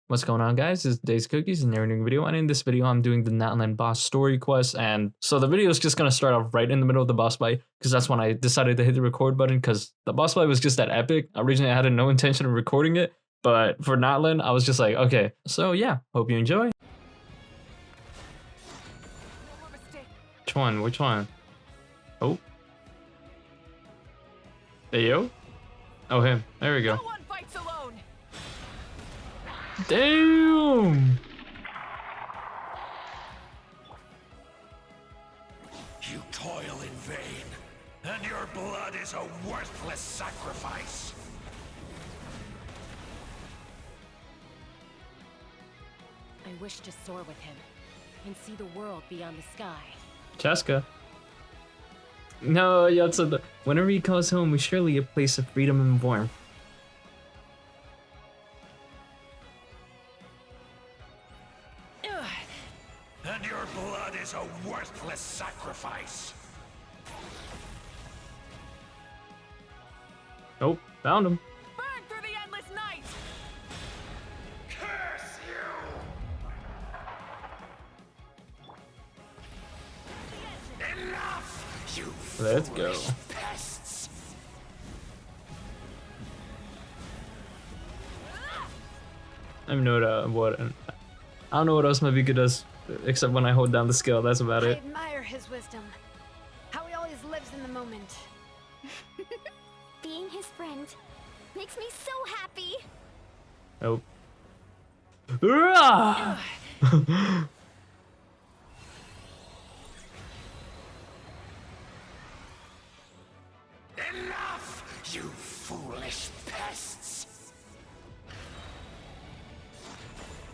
What's going on, guys? It's Days Cookies and they're doing a video, and in this video I'm doing the Natlan boss story quest. And so the video is just gonna start off right in the middle of the boss fight, because that's when I decided to hit the record button, because the boss fight was just that epic. Originally I had no intention of recording it, but for Natlan I was just like, okay. So yeah, hope you enjoy. Which one? Which one? Oh. Hey yo. Oh, him. There we go. No one fights alone. Damn! You toil in vain, and your blood is a worthless sacrifice. I wish to soar with him and see the world beyond the sky. Chaska. No, Yatsuda. Whenever he calls home, we surely a place of freedom and warmth. And your blood is a worthless sacrifice. Oh, found him. Burn through the endless night. Curse you! Enough, you Let's go. foolish pests! I don't know what I don't know what else Mavika does except when I hold down the scale. That's about I it. admire his wisdom. How he always lives in the moment. Being his friend makes me so happy. Nope. Hurrah! Enough, you foolish pests!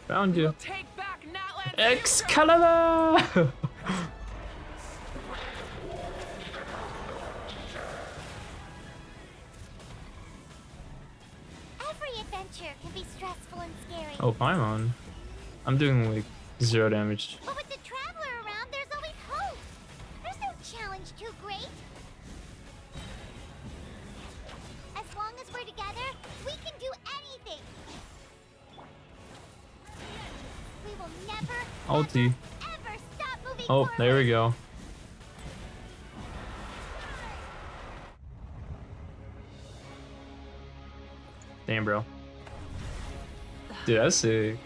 Found you. Take back Natlan's Excalibur! Every adventure can be stressful and scary. Oh, Paimon. I'm doing like 0 damage. But with the traveler around, there's always hope. There's no challenge too great. As long as we're together, we can do anything. We will never, Ulti. ever stop moving Oh, forward. there we go. Damn, bro. Dude, that's sick.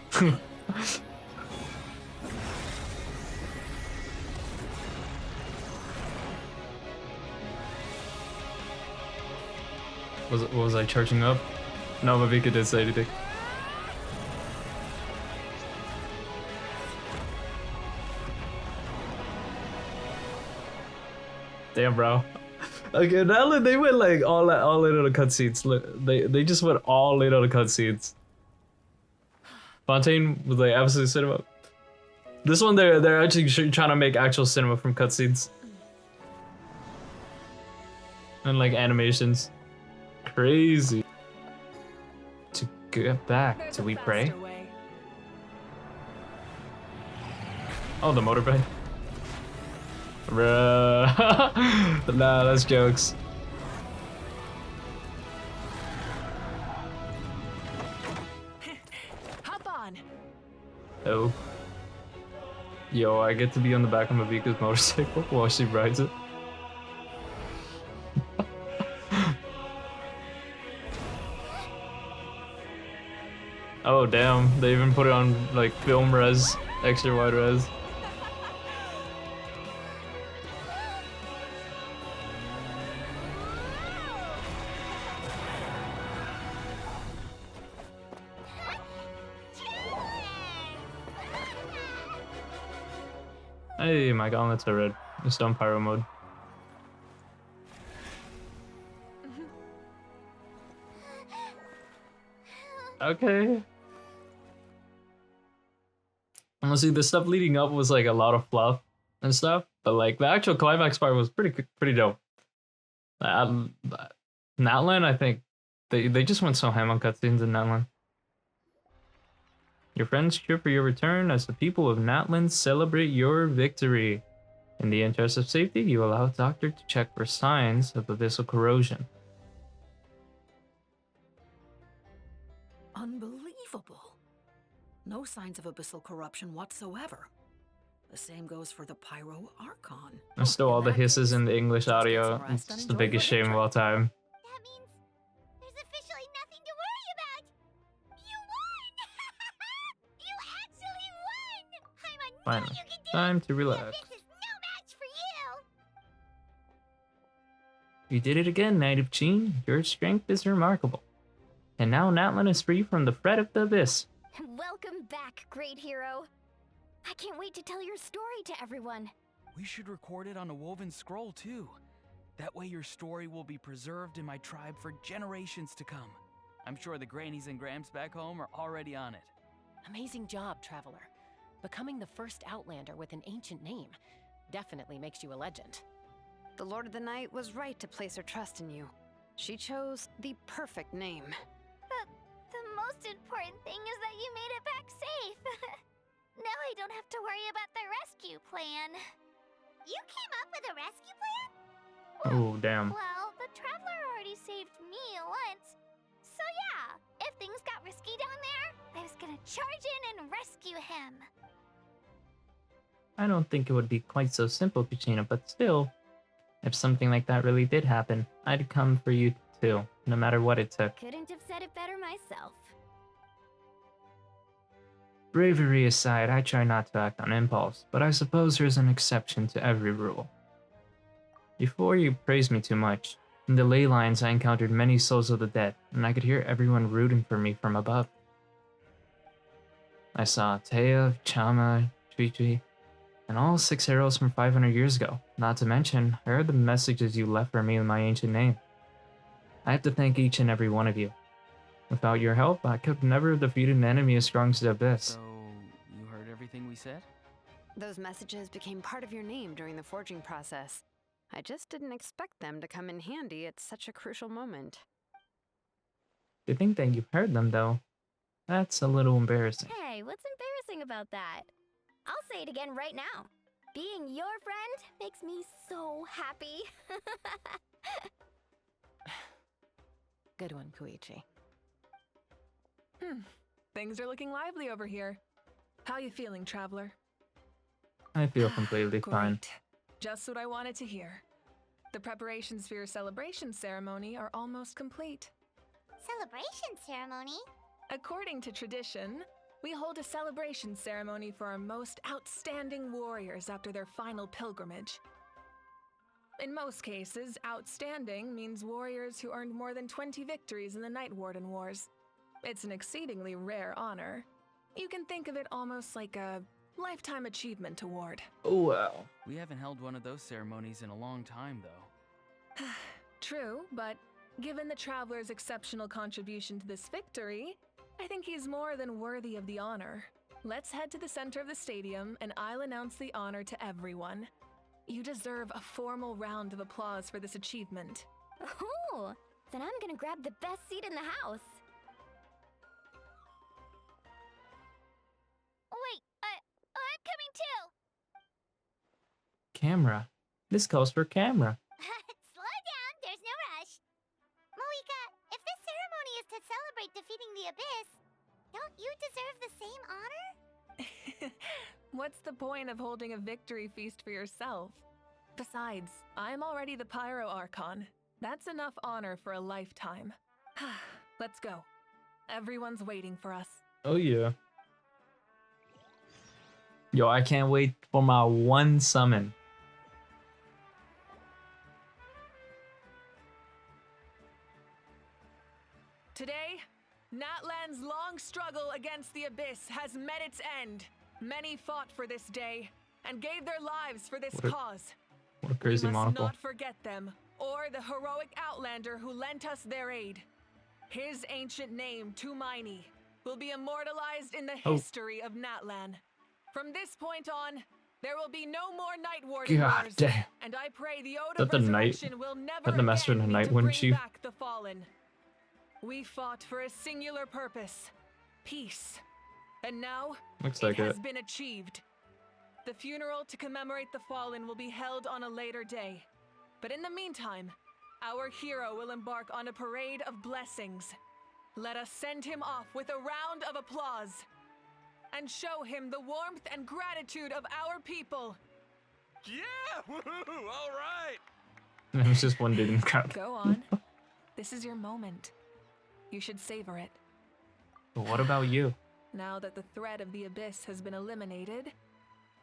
What was I charging up? No, Mavika didn't say anything. Damn, bro. Okay, now they went like all in on the cutscenes. They just went all in on the cutscenes. Fontaine was like absolute cinema. This one they're actually trying to make actual cinema from cutscenes and like animations. Crazy. To get back, There's do a we pray? faster way. Oh, the motorbike. Bruh. Nah, that's jokes. Hop on. Oh. Yo, I get to be on the back of Mavika's motorcycle while she rides it. Oh damn, they even put it on like film res, extra wide res. Hey, my gauntlets are red. It's done pyro mode. Okay. Honestly, the stuff leading up was like a lot of fluff and stuff, but like the actual climax part was pretty dope. Natlan, I think they just went so ham on cutscenes in Natlan. Your friends cheer for your return as the people of Natlan celebrate your victory. In the interest of safety, you allow a doctor to check for signs of abyssal corrosion. Unbelievable. No signs of abyssal corruption whatsoever. The same goes for the Pyro Archon. And still all the hisses in the English audio. It's just the biggest shame of all time. That means there's officially nothing to worry about. You won! You actually won! I'm Finally, you can do time it. to relax. This is no match for you. You did it again, Knight of Chin. Your strength is remarkable. And now Natlan is free from the threat of the abyss. Welcome back, great hero. I can't wait to tell your story to everyone. We should record it on a woven scroll too. That way your story will be preserved in my tribe for generations to come. I'm sure the grannies and gramps back home are already on it. Amazing job, Traveler. Becoming the first Outlander with an ancient name definitely makes you a legend. The Lord of the Night was right to place her trust in you. She chose the perfect name. The most important thing is that you made it back safe. Now I don't have to worry about the rescue plan. You came up with a rescue plan? Oh, damn. Well, the Traveler already saved me once. So yeah, if things got risky down there, I was gonna charge in and rescue him. I don't think it would be quite so simple, Kuchina, but still, if something like that really did happen, I'd come for you too, no matter what it took. Couldn't have said it better myself. Bravery aside, I try not to act on impulse, but I suppose there's an exception to every rule. Before you praise me too much, in the ley lines I encountered many souls of the dead, and I could hear everyone rooting for me from above. I saw Taya, Chama, Chi, and all 6 heroes from 500 years ago. Not to mention, I heard the messages you left for me in my ancient name. I have to thank each and every one of you. Without your help, I could never have defeated an enemy as strong as the Abyss. So, you heard everything we said? Those messages became part of your name during the forging process. I just didn't expect them to come in handy at such a crucial moment. To think that you heard them, though, that's a little embarrassing. Hey, what's embarrassing about that? I'll say it again right now. Being your friend makes me so happy. Good one, Koichi. Things are looking lively over here. How you feeling, Traveler? I feel completely fine. Great. Just what I wanted to hear. The preparations for your celebration ceremony are almost complete. Celebration ceremony? According to tradition, we hold a celebration ceremony for our most outstanding warriors after their final pilgrimage. In most cases, outstanding means warriors who earned more than 20 victories in the Night Warden Wars. It's an exceedingly rare honor. You can think of it almost like a lifetime achievement award. Oh, wow. We haven't held one of those ceremonies in a long time, though. True, but given the Traveler's exceptional contribution to this victory, I think he's more than worthy of the honor. Let's head to the center of the stadium, and I'll announce the honor to everyone. You deserve a formal round of applause for this achievement. Ooh, then I'm gonna grab the best seat in the house. Wait, I'm coming too. Camera. This calls for camera. Slow down, there's no rush. Moika, if this ceremony is to celebrate defeating the Abyss, don't you deserve the same honor? What's the point of holding a victory feast for yourself? Besides, I'm already the Pyro Archon. That's enough honor for a lifetime. Let's go. Everyone's waiting for us. Oh, yeah. Yo, I can't wait for my one summon. Today, Natlan's long struggle against the Abyss has met its end. Many fought for this day and gave their lives for this cause. What a crazy we must monocle. not forget them, or the heroic Outlander who lent us their aid. His ancient name, Tumaini, will be immortalized in the history of Natlan. From this point on, there will be no more Night Warden God wars, damn. and I pray the Ode That of the Night- Resurrection will never that the Master and the again Night need to Wind bring Chief? back the fallen. We fought for a singular purpose, peace. And now, Looks it like has it. been achieved. The funeral to commemorate the fallen will be held on a later day. But in the meantime, our hero will embark on a parade of blessings. Let us send him off with a round of applause. and show him the warmth and gratitude of our people. Yeah! Woohoo! All right! It was just one dude in the crowd. Go on. This is your moment. You should savor it. But what about you? Now that the threat of the Abyss has been eliminated,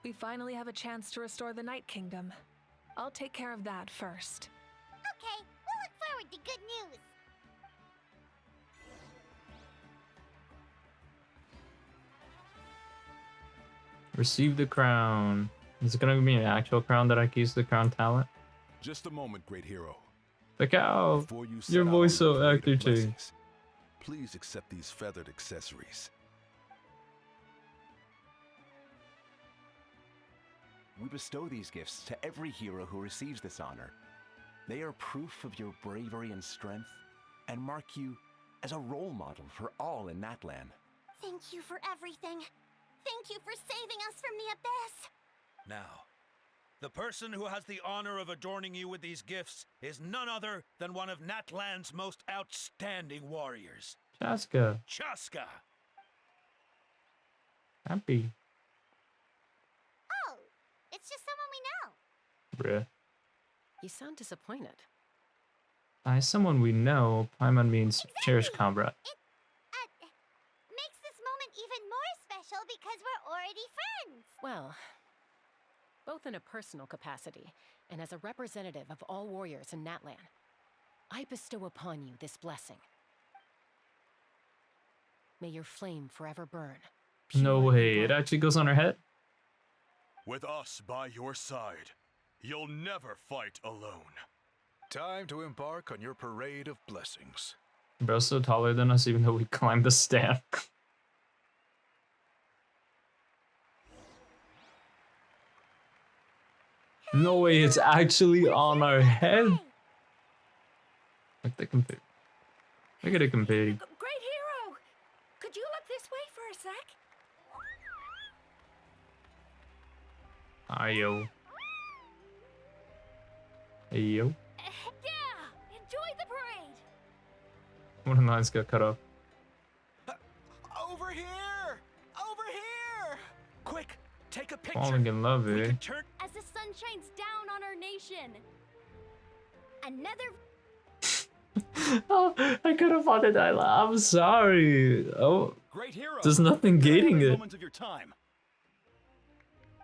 we finally have a chance to restore the Night Kingdom. I'll take care of that first. Okay, we'll look forward to good news. Receive the crown. Is it gonna be an actual crown that I can use the crown talent? Just a moment, great hero. The cow! Before you set Your out voice on the so parade of actor too. blessings, please accept these feathered accessories. We bestow these gifts to every hero who receives this honor. They are proof of your bravery and strength, and mark you as a role model for all in Natlan. Thank you for everything. Thank you for saving us from the Abyss. Now, the person who has the honor of adorning you with these gifts is none other than one of Natlan's most outstanding warriors. Chaska. Chaska! Happy. Oh, it's just someone we know. Bruh. You sound disappointed. By someone we know, Paimon means cherished comrade. It makes this moment even more special because we're already friends. Well, both in a personal capacity and as a representative of all warriors in Natlan, I bestow upon you this blessing. May your flame forever burn. No pure way, and it bright. actually goes on her head? With us by your side, you'll never fight alone. Time to embark on your parade of blessings. Bro's so taller than us even though we climbed the stand. No way, it's actually on our head. Look at the confetti. Look at the confetti. Great hero! Could you look this way for a sec? Ayo. Ayo. Yeah! Enjoy the parade! One of the lines got cut off. Over here! Over here! Quick, take a picture. Falling in love, We eh? can turn. As the sun shines down on our nation. Another Oh, I could have fought the dialogue. I'm sorry. Oh, Great hero! there's nothing gating it. Moment of your time.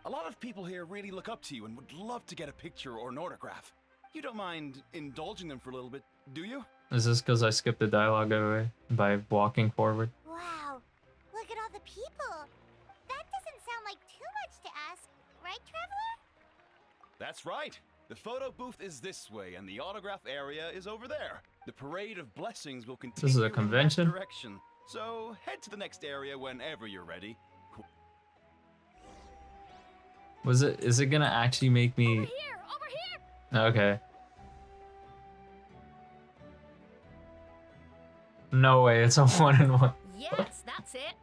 A lot of people here really look up to you and would love to get a picture or an autograph. You don't mind indulging them for a little bit, do you? Is this because I skipped the dialogue away by walking forward? Wow, look at all the people. That doesn't sound like too much to ask, right, Traveler? That's right. The photo booth is this way, and the autograph area is over there. The parade of blessings will continue This is a in that convention? direction. So head to the next area whenever you're ready. Is it gonna actually make me? over here! Okay. No way, it's a 1-on-1. Yes, that's it.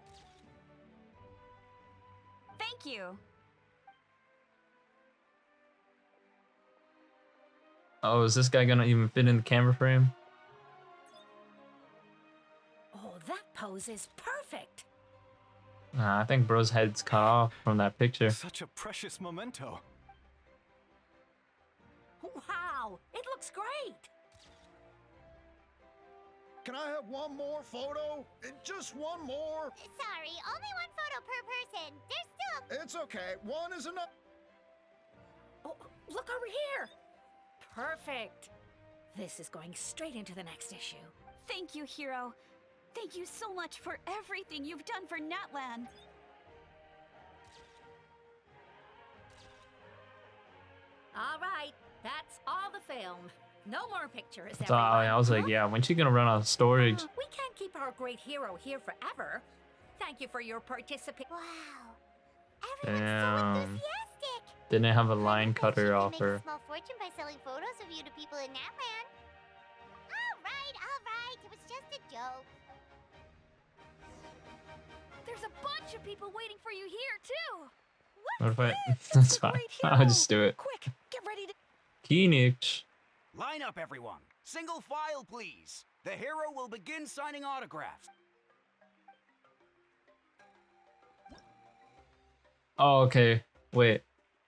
Thank you. Oh, is this guy gonna even fit in the camera frame? Oh, that pose is perfect. Nah, I think bro's head's cut off from that picture. Such a precious memento. Wow, it looks great. Can I have one more photo? Just one more? Sorry, only one photo per person. There's still. It's okay. One is enough. Oh, look over here. Perfect. This is going straight into the next issue. Thank you, hero. Thank you so much for everything you've done for Natlan. All right, that's all the film. No more pictures, So I was like, yeah, when's she gonna run out of storage? We can't keep our great hero here forever. Thank you for your participation. Wow. Damn. Enthusiastic. Didn't have a line She cutter can off make a her. small fortune by selling photos of you to people in Natlan. All right. It was just a joke. There's a bunch of people waiting for you here, too. What if I? That's fine. I'll just do it. Quick, get ready to... Phoenix. Line up, everyone. Single file, please. The hero will begin signing autographs. Oh, okay. Wait.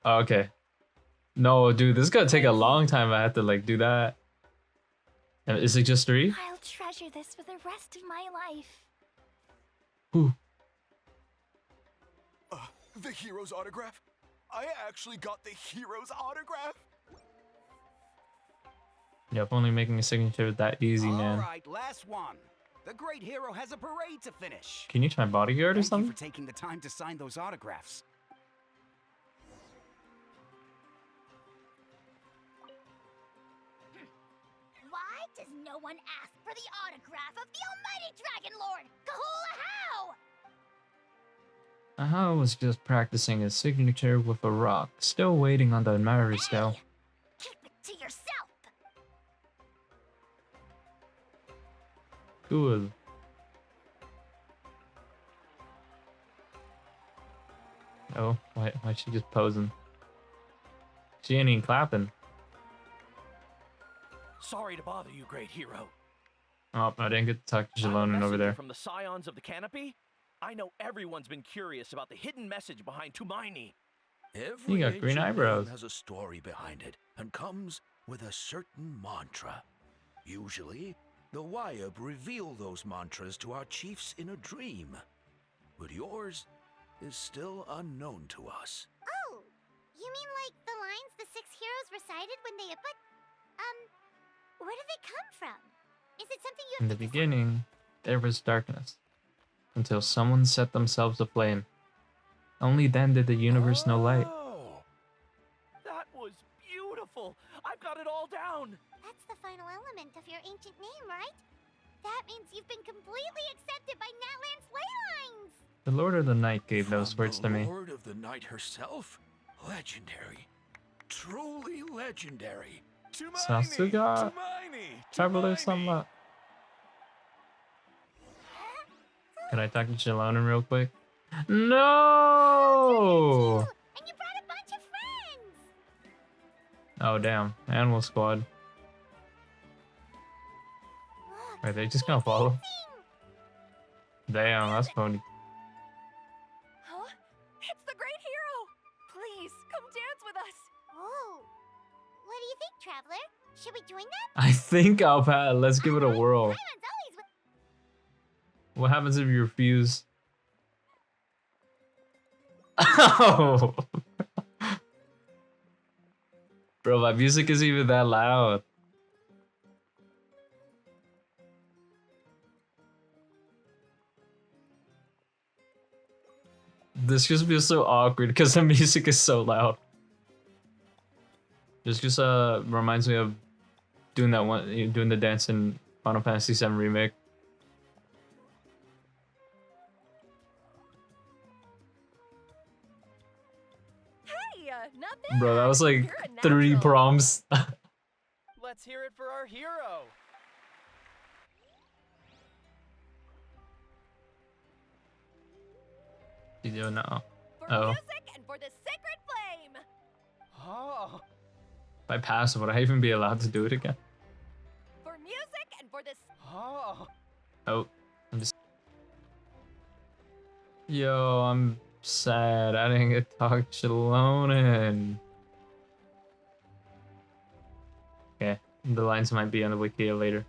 Oh, okay. No, dude, this is gonna take a long time. I have to like do that. Is it just 3? I'll treasure this for the rest of my life. Ooh. The hero's autograph? I actually got the hero's autograph? Yep, only making a signature that easy, man. Alright, last one. The great hero has a parade to finish. Can you use my bodyguard or Thank you something? for taking the time to sign those autographs. Why does no one ask for the autograph of the almighty Dragon Lord, Kahula How? Aha was just practicing his signature with a rock, still waiting on the admirer's tale. Keep it to yourself. Cool. Oh, why is she just posing? She ain't even clapping. Sorry to bother you, great hero. Oh, I didn't get to talk to Jalonen over there. From the Scions of the Canopy? I know everyone's been curious about the hidden message behind Tumaini. Every You got green ancient eyebrows. name has a story behind it and comes with a certain mantra. Usually, the Wayab reveal those mantras to our chiefs in a dream. But yours is still unknown to us. Oh, you mean like the lines the 6 heroes recited when they... But, where do they come from? Is it something you In have the to beginning, there was darkness, until someone set themselves aflame. Only then did the universe know light. Oh, that was beautiful. I've got it all down. That's the final element of your ancient name, right? That means you've been completely accepted by Natlan's ley lines! The Lord of the Night gave those words to me. Lord of the Night herself? Legendary. Truly legendary. Sasuga, Traveler Sama. Can I talk to Jalonen real quick? No! And you brought a bunch of friends! Oh damn, Animal Squad. Are they just gonna follow? Damn, that's funny. Huh? It's the great hero! Please, come dance with us! Whoa! What do you think, Traveler? Should we join them? I think I'll pass. Let's give it a whirl. Paimon's always with... What happens if you refuse? Oh! Bro, my music isn't even that loud. This just feels so awkward because the music is so loud. This just reminds me of doing that one, doing the dance in Final Fantasy VII Remake. Hey, not bad! Bro, that was like You're a 3 natural. prompts. Let's hear it for our hero. You do now. For Oh. music and for the sacred flame! Oh, If I pass, would I even be allowed to do it again? For music and for the... oh. Oh, I'm just... Yo, I'm sad. I didn't get to talk to Jalonen. Okay, the lines might be on the wiki later.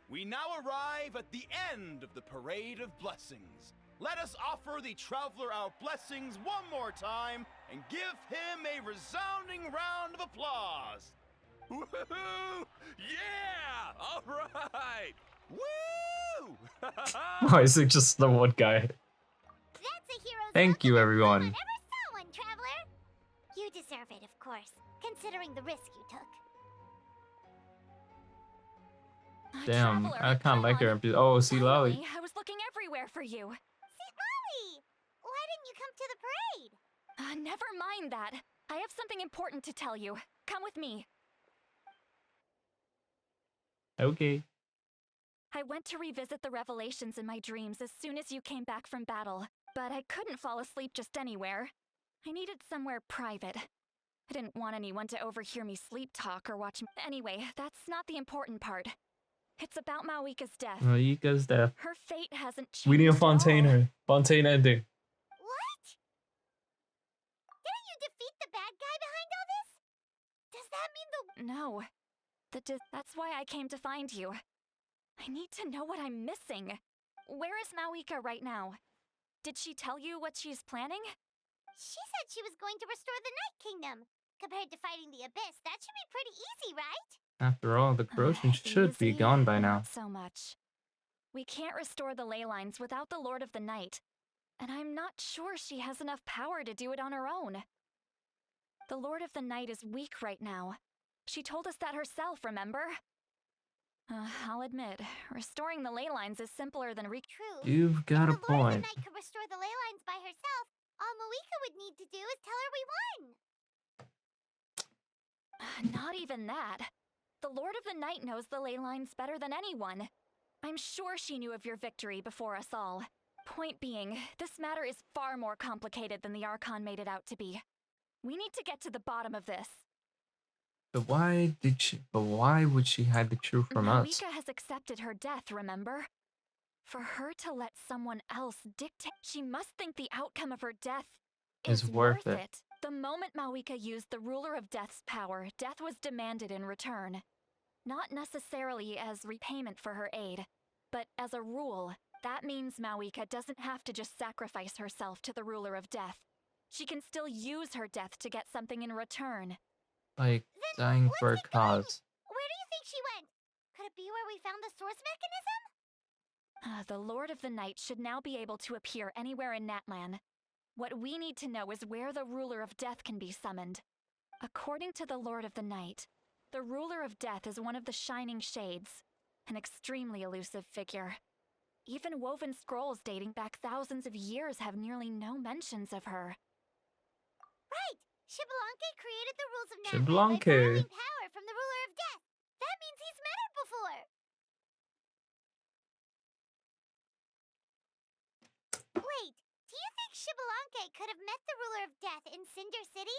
We now arrive at the end of the Parade of Blessings. Let us offer the traveler our blessings one more time and give him a resounding round of applause. Woohoo! Yeah! All right! Woo! Why is it just the one guy? That's a hero's Thank you, everyone. I never saw one, Traveler! You deserve it, of course, considering the risk you took. Damn, Traveler, I kind come of like her. on. Oh, see Lolly. Finally, I was looking everywhere for you. See, Lolly! Why didn't you come to the parade? Never mind that. I have something important to tell you. Come with me. Okay. I went to revisit the revelations in my dreams as soon as you came back from battle, but I couldn't fall asleep just anywhere. I needed somewhere private. I didn't want anyone to overhear me sleep talk or watch me. Anyway, that's not the important part. It's about Maoika's death. Maika's death. Her fate hasn't changed. We need a at all. Fontaine ending. What? know. That's why I came to find you. I need to know what I'm missing. Where is Mawika right now? Did she tell you what she's planning? She said she was going to restore the Night Kingdom. Compared to fighting the Abyss, that should be pretty easy, right? After all, the corrosion should be gone by now. Not so much. We can't restore the ley lines without the Lord of the Night, and I'm not sure she has enough power to do it on her own. The Lord of the Night is weak right now. She told us that herself, remember? I'll admit, restoring the ley lines is simpler than True. You've got a If the Lord of point. the Night could restore the ley lines by herself, all Mawika would need to do is tell her we won. Not even that. The Lord of the Night knows the ley lines better than anyone. I'm sure she knew of your victory before us all. Point being, this matter is far more complicated than the Archon made it out to be. We need to get to the bottom of this. But why would she hide the truth from us? Mawika has accepted her death, remember? For her to let someone else dictate, she must think the outcome of her death Is worth it. The moment Mawika used the Ruler of Death's power, death was demanded in return. Not necessarily as repayment for her aid, but as a rule. That means Mawika doesn't have to just sacrifice herself to the Ruler of Death. She can still use her death to get something in return. Like dying for a cause. Where do you think she went? Could it be where we found the source mechanism? The Lord of the Night should now be able to appear anywhere in Natlan. What we need to know is where the Ruler of Death can be summoned. According to the Lord of the Night, the Ruler of Death is one of the Shining Shades, an extremely elusive figure. Even woven scrolls dating back thousands of years have nearly no mentions of her. Right! Xbalanque created the rules of Natlan by Xbalanque. borrowing power from the Ruler of Death. That means he's met her before. Wait, do you think Xbalanque could have met the Ruler of Death in Cinder City?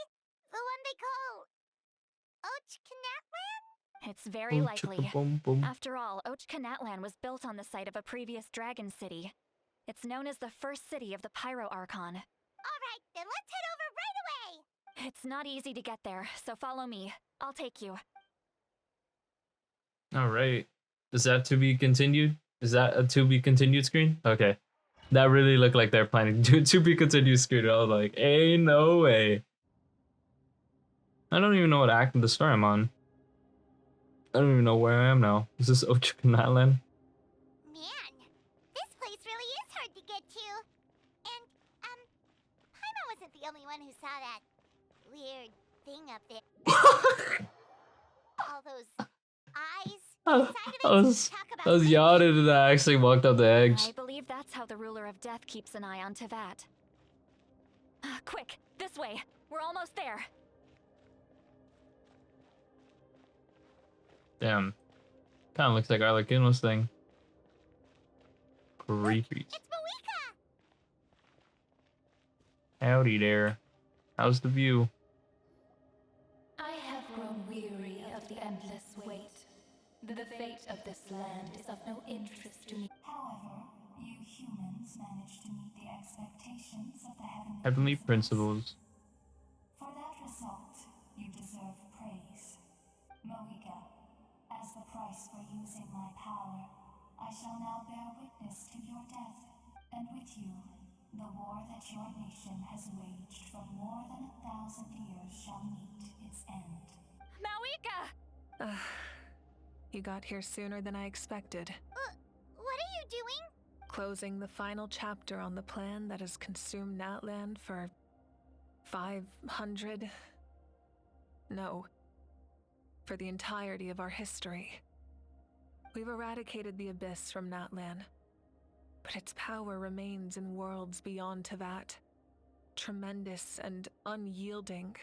The one they call Natlan? It's very likely. Boom, boom. After all, Natlan was built on the site of a previous dragon city. It's known as the first city of the Pyro Archon. Alright, then let's head over right away! It's not easy to get there, so follow me. I'll take you. Alright. Is that to be continued? Is that a to be continued screen? Okay. That really looked like they're planning to do a to be continued screen. I was like, ain't no way. I don't even know what act of the story I'm on. I don't even know where I am now. Is this Natlan? Man, this place really is hard to get to. And, Paimon wasn't the only one who saw that weird thing up there. All those eyes I was yawning and I actually walked up the edge. I believe that's how the Ruler of Death keeps an eye on Tevat. Quick, this way. We're almost there. Damn. Kinda looks like Arlecchino's thing. Creepy. It's Mawika! Howdy there. How's the view? I have grown weary of the endless wait. The fate of this land is of no interest to me. However, you humans managed to meet the expectations of the Heavenly principles. For that result, you deserve praise. Mawika, as the price for using my power, I shall now bear witness to your death, and with you, the war that your nation has waged for more than 1,000 years shall meet its end. Mawika! You got here sooner than I expected. What are you doing? Closing the final chapter on the plan that has consumed Natlan for 500... No. For the entirety of our history. We've eradicated the Abyss from Natlan, but its power remains in worlds beyond Tevat. Tremendous and unyielding.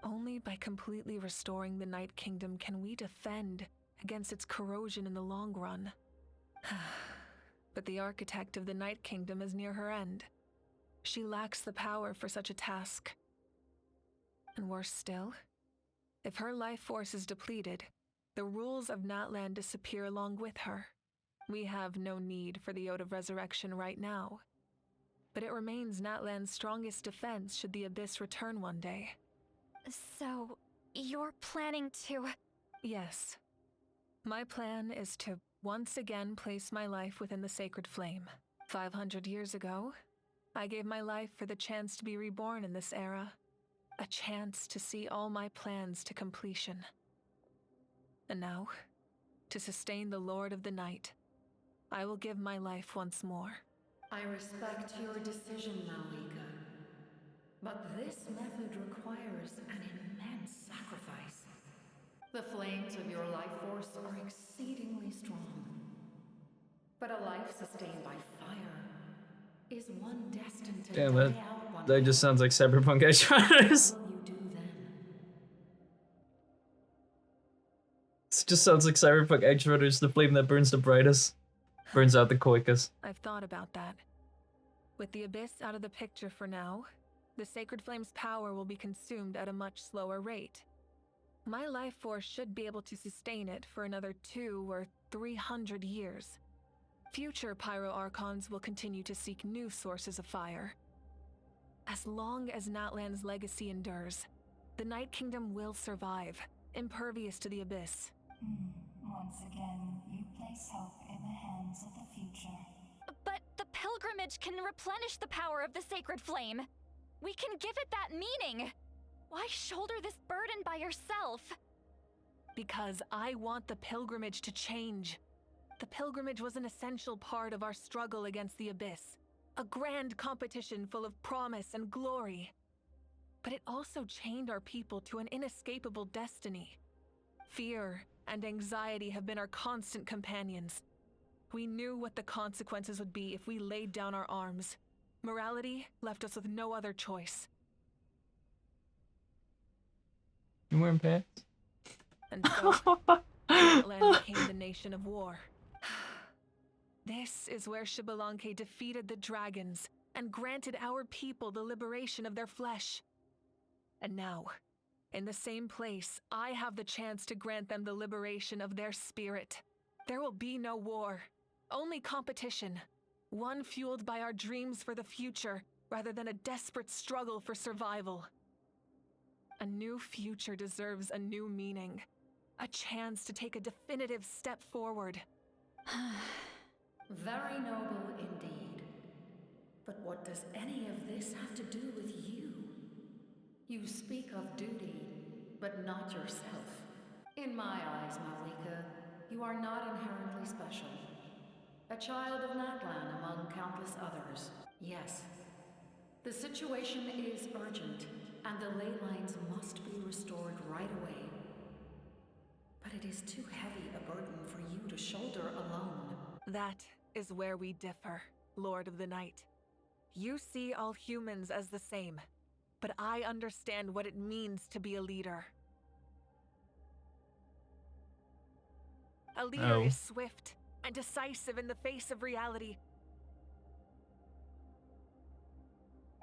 Only by completely restoring the Night Kingdom can we defend against its corrosion in the long run. But the architect of the Night Kingdom is near her end. She lacks the power for such a task. And worse still, if her life force is depleted, the rules of Natlan disappear along with her. We have no need for the Ode of Resurrection right now. But it remains Natlan's strongest defense should the Abyss return one day. So, You're planning to... Yes. My plan is to once again place my life within the sacred flame. 500 years ago, I gave my life for the chance to be reborn in this era. A chance to see all my plans to completion. And now, to sustain the Lord of the Night, I will give my life once more. I respect your decision, Malika. But this method requires an immense sacrifice. The flames of your life force are exceedingly strong. But a life sustained by fire is one destined to Damn, die out one that day. just sounds like Cyberpunk Edge Runners. What will you do then? It just sounds like Cyberpunk Edge Runners, the flame that burns the brightest, burns out the quickest. I've thought about that. With the Abyss out of the picture for now, the Sacred Flame's power will be consumed at a much slower rate. My life force should be able to sustain it for another 200 or 300 years. Future Pyro Archons will continue to seek new sources of fire. As long as Natlan's legacy endures, the Night Kingdom will survive, impervious to the Abyss. Once again, you place hope in the hands of the future. But the pilgrimage can replenish the power of the sacred flame. We can give it that meaning. Why shoulder this burden by yourself? Because I want the pilgrimage to change. The pilgrimage was an essential part of our struggle against the Abyss. A grand competition full of promise and glory. But it also chained our people to an inescapable destiny. Fear and anxiety have been our constant companions. We knew what the consequences would be if we laid down our arms. Morality left us with no other choice. You wearing pants? And so, Natlan became the nation of war. This is where Xbalanque defeated the dragons and granted our people the liberation of their flesh. And now, in the same place, I have the chance to grant them the liberation of their spirit. There will be no war, only competition. One fueled by our dreams for the future, rather than a desperate struggle for survival. A new future deserves a new meaning. A chance to take a definitive step forward. Very noble indeed. But what does any of this have to do with you? You speak of duty, but not yourself. In my eyes, Malika, you are not inherently special. A child of Natlan among countless others. Yes. The situation is urgent, and the ley lines must be restored right away. But it is too heavy a burden for you to shoulder alone. That is where we differ, Lord of the Night. You see all humans as the same, but I understand what it means to be a leader. A leader is swift and decisive in the face of reality.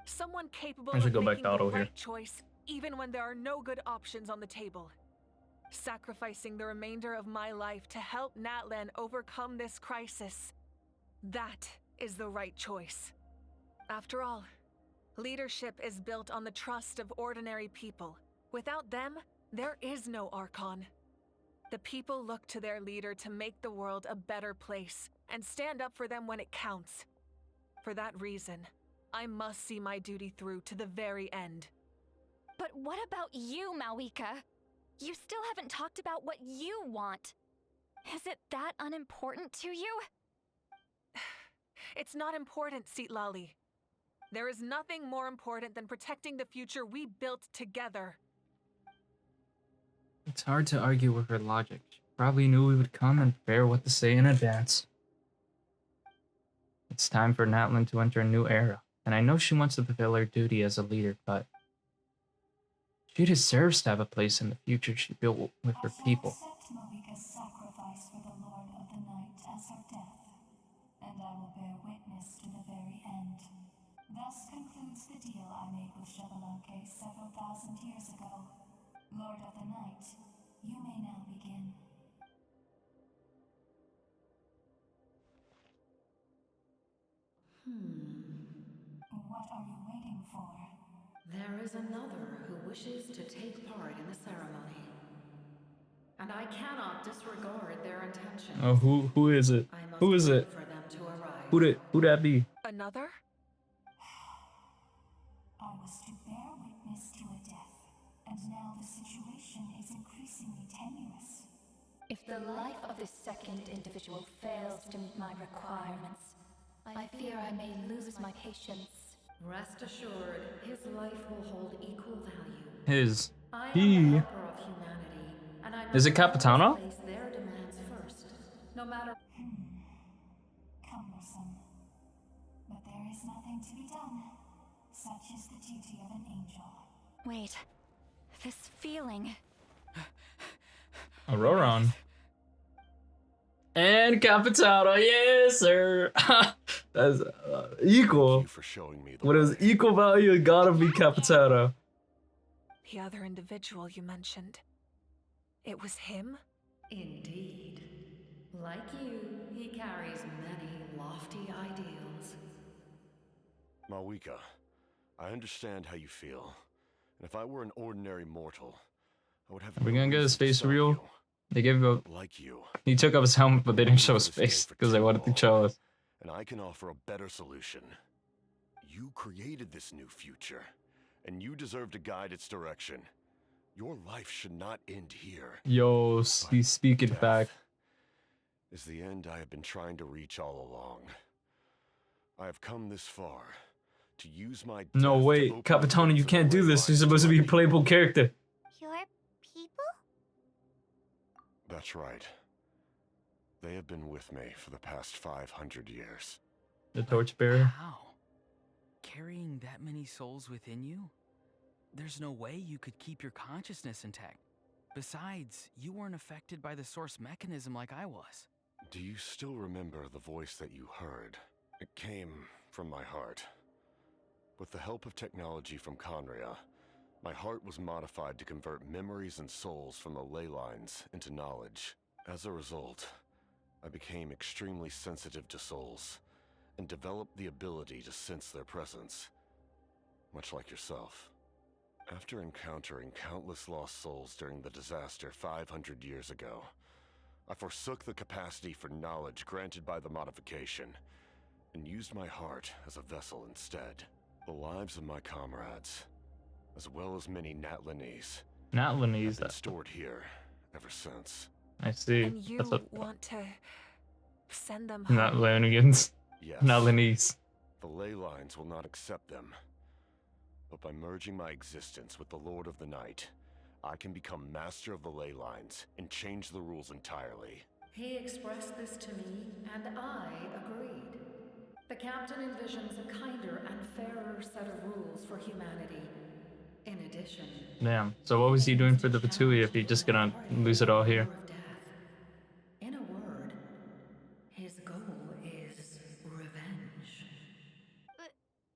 Someone capable of making the right choice, even when there are no good options on the table. Sacrificing the remainder of my life to help Natlan overcome this crisis. That is the right choice. After all, leadership is built on the trust of ordinary people. Without them, there is no Archon. The people look to their leader to make the world a better place and stand up for them when it counts. For that reason, I must see my duty through to the very end. But what about you, Malika? You still haven't talked about what you want. Is it that unimportant to you? It's not important, Citlali. There is nothing more important than protecting the future we built together. It's hard to argue with her logic. She probably knew we would come and prepare what to say in advance. It's time for Natlan to enter a new era, and I know she wants to fulfill her duty as a leader, but she deserves to have a place in the future she built with her people. Accept Malika's sacrifice for the Lord of the Night as her death, and I will bear witness to the very end. Thus concludes the deal I made with Xbalanque several thousand years ago. Lord of the Night, you may now begin. What are you waiting for? There is another who wishes to take part in the ceremony. And I cannot disregard their intentions. Oh, who is it? I must Who is wait it? for them to arrive. Who that be? Another? I was to bear witness to a death, and now the situation is increasingly tenuous. If the life of this second individual fails to meet my requirements, I fear I may lose my patience. Rest assured, his life will hold equal value. His. I am He. the helper of humanity, and I Is it must Capitano? always place their demands first, no matter. Cumbersome. But there is nothing to be done. Such is the duty of an angel. Wait. This feeling. Auroron. And Capitano, yes, sir. That's equal. For showing me What is equal value? It gotta be Capitano. The other individual you mentioned. It was him? Indeed. Like you, he carries many lofty ideals. Malwika, I understand how you feel. And if I were an ordinary mortal, I would have Are we no gonna get his reason to face stop real? you. They gave him Like you. He took off his helmet, but they didn't show his You've been face for because they too wanted to long, show us. And I can offer a better solution. You created this new future, and you deserve to guide its direction. Your life should not end here. Yo, he's speaking back. Is the end I have been trying to reach all along. I have come this far to use my No, death to wait, open the Capitano, you gates of can't the do ley this. You're lines supposed to be a playable character. Your people? That's right. They have been with me for the past 500 years. The torchbearer. How? Carrying that many souls within you? There's no way you could keep your consciousness intact. Besides, you weren't affected by the source mechanism like I was. Do you still remember the voice that you heard? It came from my heart. With the help of technology from Conria, my heart was modified to convert memories and souls from the ley lines into knowledge. As a result, I became extremely sensitive to souls, and developed the ability to sense their presence, much like yourself. After encountering countless lost souls during the disaster 500 years ago, I forsook the capacity for knowledge granted by the modification, and used my heart as a vessel instead. The lives of my comrades, as well as many Natlanese, have been stored here ever since. I see. And you That's what. want to send them home? Not Lanigans. Yes. Natlanese. The ley lines will not accept them. But by merging my existence with the Lord of the Night, I can become master of the ley lines and change the rules entirely. He expressed this to me, and I agreed. The captain envisions a kinder and fairer set of rules for humanity. In addition, Damn. So what was he doing for the Patui if he just gonna lose it all here? in a word, his goal is revenge.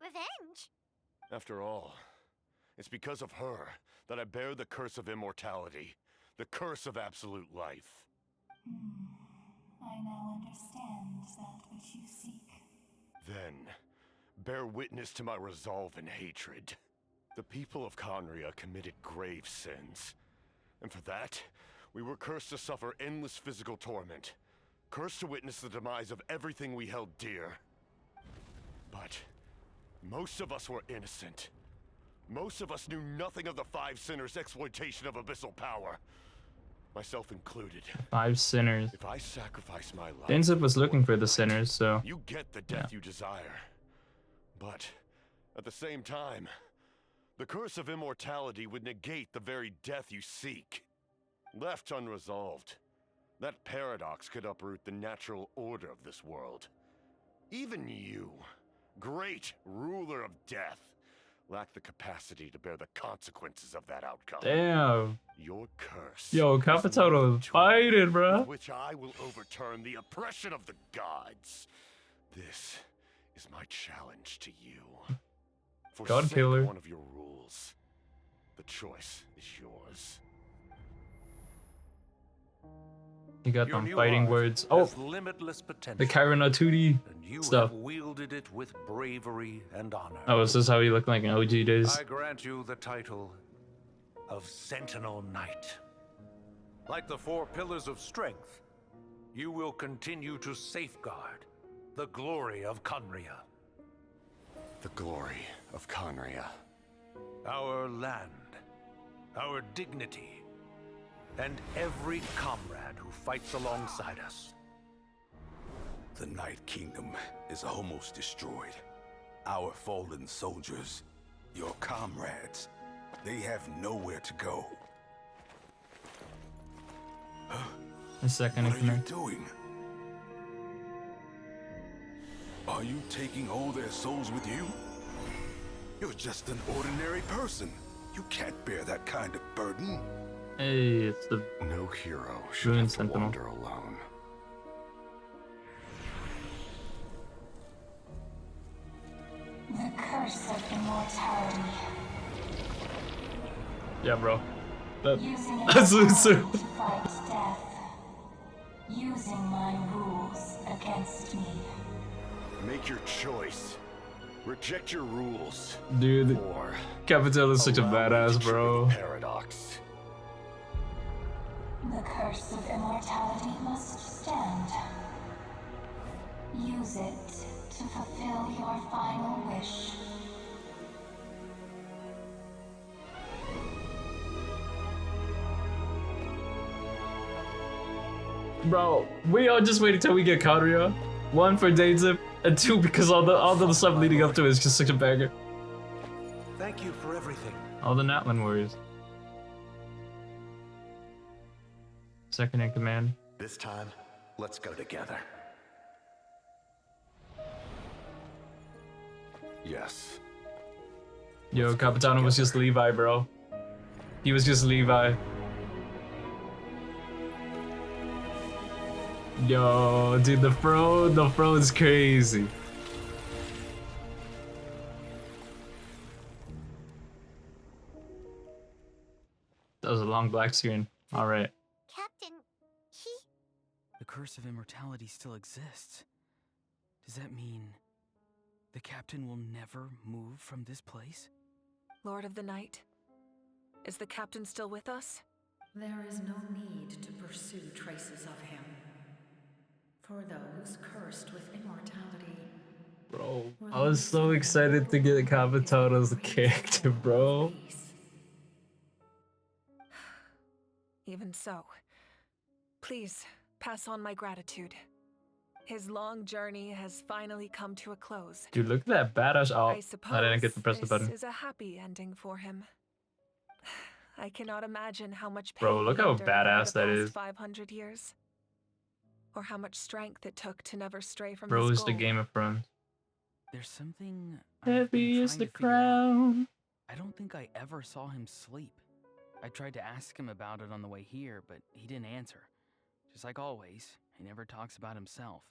Revenge? After all, it's because of her that I bear the curse of immortality, the curse of absolute life. I now understand that which you seek. Then, bear witness to my resolve and hatred. The people of Conria committed grave sins, and for that, we were cursed to suffer endless physical torment, cursed to witness the demise of everything we held dear. But most of us were innocent. Most of us knew nothing of the Five Sinners' exploitation of abyssal power, myself included. 5 sinners. If I sacrifice my life, Denzip was looking for the sinners, so. you get the death you desire. But at the same time, the curse of immortality would negate the very death you seek. Left unresolved, that paradox could uproot the natural order of this world. Even you, great ruler of death, lack the capacity to bear the consequences of that outcome. Damn. Your curse. Yo, Capitano is fighting, bro. With which I will overturn the oppression of the gods. This is my challenge to you. God killer. One of your rules. The choice is yours. You got Your them new fighting art words. Oh, has limitless potential. the Kyrana 2D and you stuff. have wielded it with bravery and honor. Oh, this is how he looked like in OG days. I grant you the title of Sentinel Knight. Like the 4 pillars of strength, you will continue to safeguard the glory of Conria. The glory of Conria. Our land, our dignity, and every comrade who fights alongside us. The Night Kingdom is almost destroyed. Our fallen soldiers, your comrades, they have nowhere to go. A second in What are you command. doing? Are you taking all their souls with you? You're just an ordinary person. You can't bear that kind of burden. Hey, it's the No hero should Ruin have to Sentinel. wander alone. The curse of immortality. Yeah, bro. Using That's immortality Lucer. to fight death. Using my rules against me. Make your choice. Reject your rules. Dude, Or Capital is such a allow me to badass, trigger bro. the paradox. The curse of immortality must stand. Use it to fulfill your final wish. Bro, we are just waiting till we get Kadria. 1 for Dainzip, and 2 because all the stuff leading up to it is just such a banger. Thank you for everything. All the Natlan warriors. Second in command. This time, let's go together. Yes. Yo, Capitano was just Levi, bro. He was just Levi. Yo, dude, the fro is crazy. That was a long black screen. All right. Captain, he... The curse of immortality still exists. Does that mean the captain will never move from this place? Lord of the Night, is the captain still with us? There is no need to pursue traces of him. For those cursed with immortality. Bro, I was so excited to get Capitano as a character, bro. Even so, please pass on my gratitude. His long journey has finally come to a close. Dude, look at that badass. Oh, I suppose I didn't get to press the this button. is a happy ending for him. I cannot imagine how much pain Bro, look he how endured over badass the that past is. 500 years. Or how much strength it took to never stray from Bro his is the goal. Game of Thrones. There's something I've been Heavy is trying the to figure out. crown. I don't think I ever saw him sleep. I tried to ask him about it on the way here, but he didn't answer. Just like always, he never talks about himself.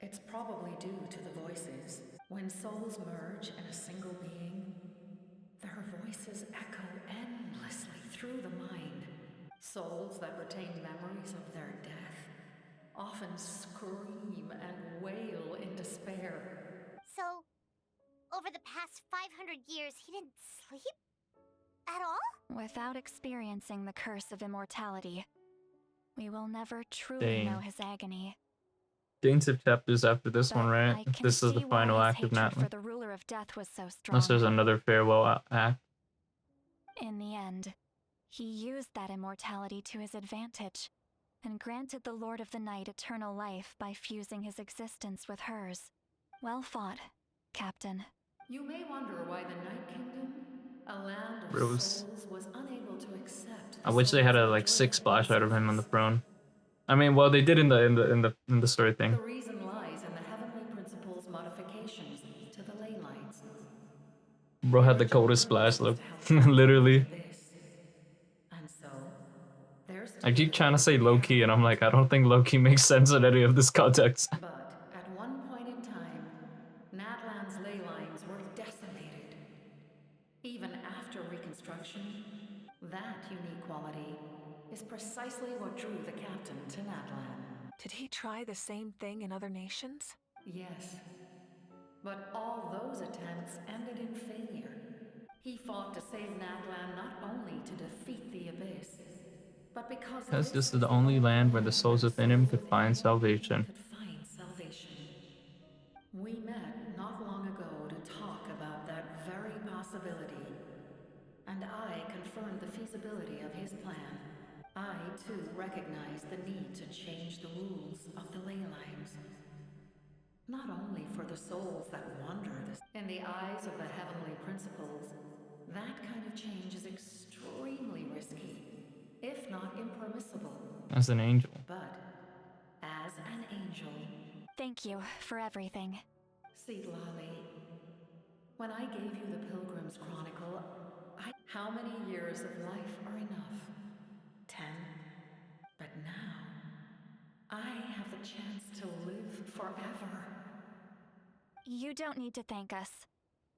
It's probably due to the voices. When souls merge in a single being, their voices echo endlessly through the mind. Souls that retain memories of their death often scream and wail in despair. So, over the past 500 years, he didn't sleep? At all? Without experiencing the curse of immortality, we will never truly Dang. know his agony. Dainzip chapters after this one, But right? I can This is the see why final his act of hatred for Natlan. the ruler of death was so strong. Unless there's another farewell act. In the end, he used that immortality to his advantage, and granted the Lord of the Night eternal life by fusing his existence with hers. Well fought, Captain. You may wonder why the Night Kingdom, a land of Rose. souls, was unable to accept. I wish they had a like 6 splash out of him on the throne. I mean, well, they did in the story thing. The reason lies in the heavenly principles modifications to the ley lines. Bro had the coldest splash look, literally. And so, there's I keep trying to say low key, and I'm like, I don't think low key makes sense in any of this context. But at one point in time, Natlan's ley lines were decimated. Even after reconstruction, that unique quality is precisely what drew the captain to Natlan. Did he try the same thing in other nations? Yes. But all those attempts ended in failure. He fought to save Natlan not only to defeat the Abyss, but because Because this this is was the the only only land where the land souls within him could find salvation. salvation. We met not long ago to talk about that very possibility, and I confirmed the feasibility of his plan. I, too, recognize the need to change the rules of the ley lines. Not only for the souls that wander this. In the eyes of the heavenly principles, that kind of change is extremely risky, if not impermissible. As an angel. But, as an angel... Thank you for everything. Lolly, when I gave you the Pilgrim's Chronicle, how many years of life are enough? 10. But now, I have the chance to live forever. You don't need to thank us.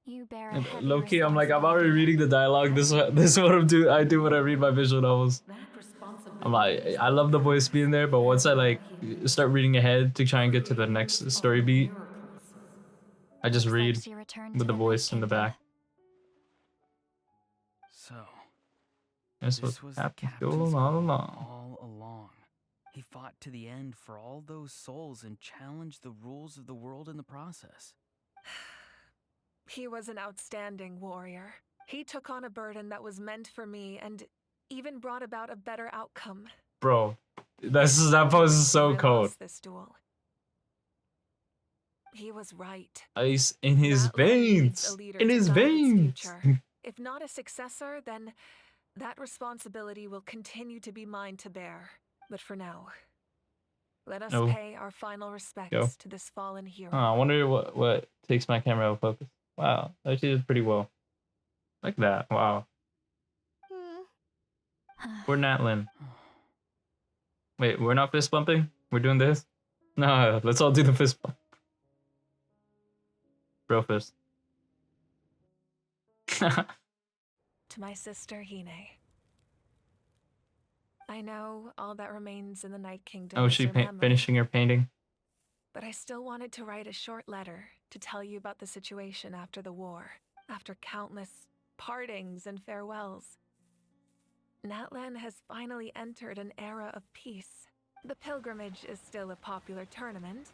You bear a heavy Low-key, I'm like, I'm responsibility. already reading the dialogue. This is what I do when I read my visual novels. I'm like, I love the voice being there, but once I like start reading ahead to try and get to the next story beat, I just read with the voice in the back. So, This was Captain Fuel all along. all along. He fought to the end for all those souls and challenged the rules of the world in the process. He was an outstanding warrior. He took on a burden that was meant for me and even brought about a better outcome. Bro, that pose is so cold. This duel. He was right. Ice in his veins. In his veins. If not a successor, then that responsibility will continue to be mine to bear. But for now, let us pay our final respects to this fallen hero. Oh, I wonder what takes my camera out of focus. Wow, that did pretty well. Like that. Wow. We're Natlan. Wait, we're not fist bumping? We're doing this? No, let's all do the fist bump. Bro fist. To my sister Hine. I know all that remains in the Night Kingdom. Oh, is she your memory, finishing her painting? But I still wanted to write a short letter to tell you about the situation after the war, after countless partings and farewells. Natlan has finally entered an era of peace. The pilgrimage is still a popular tournament,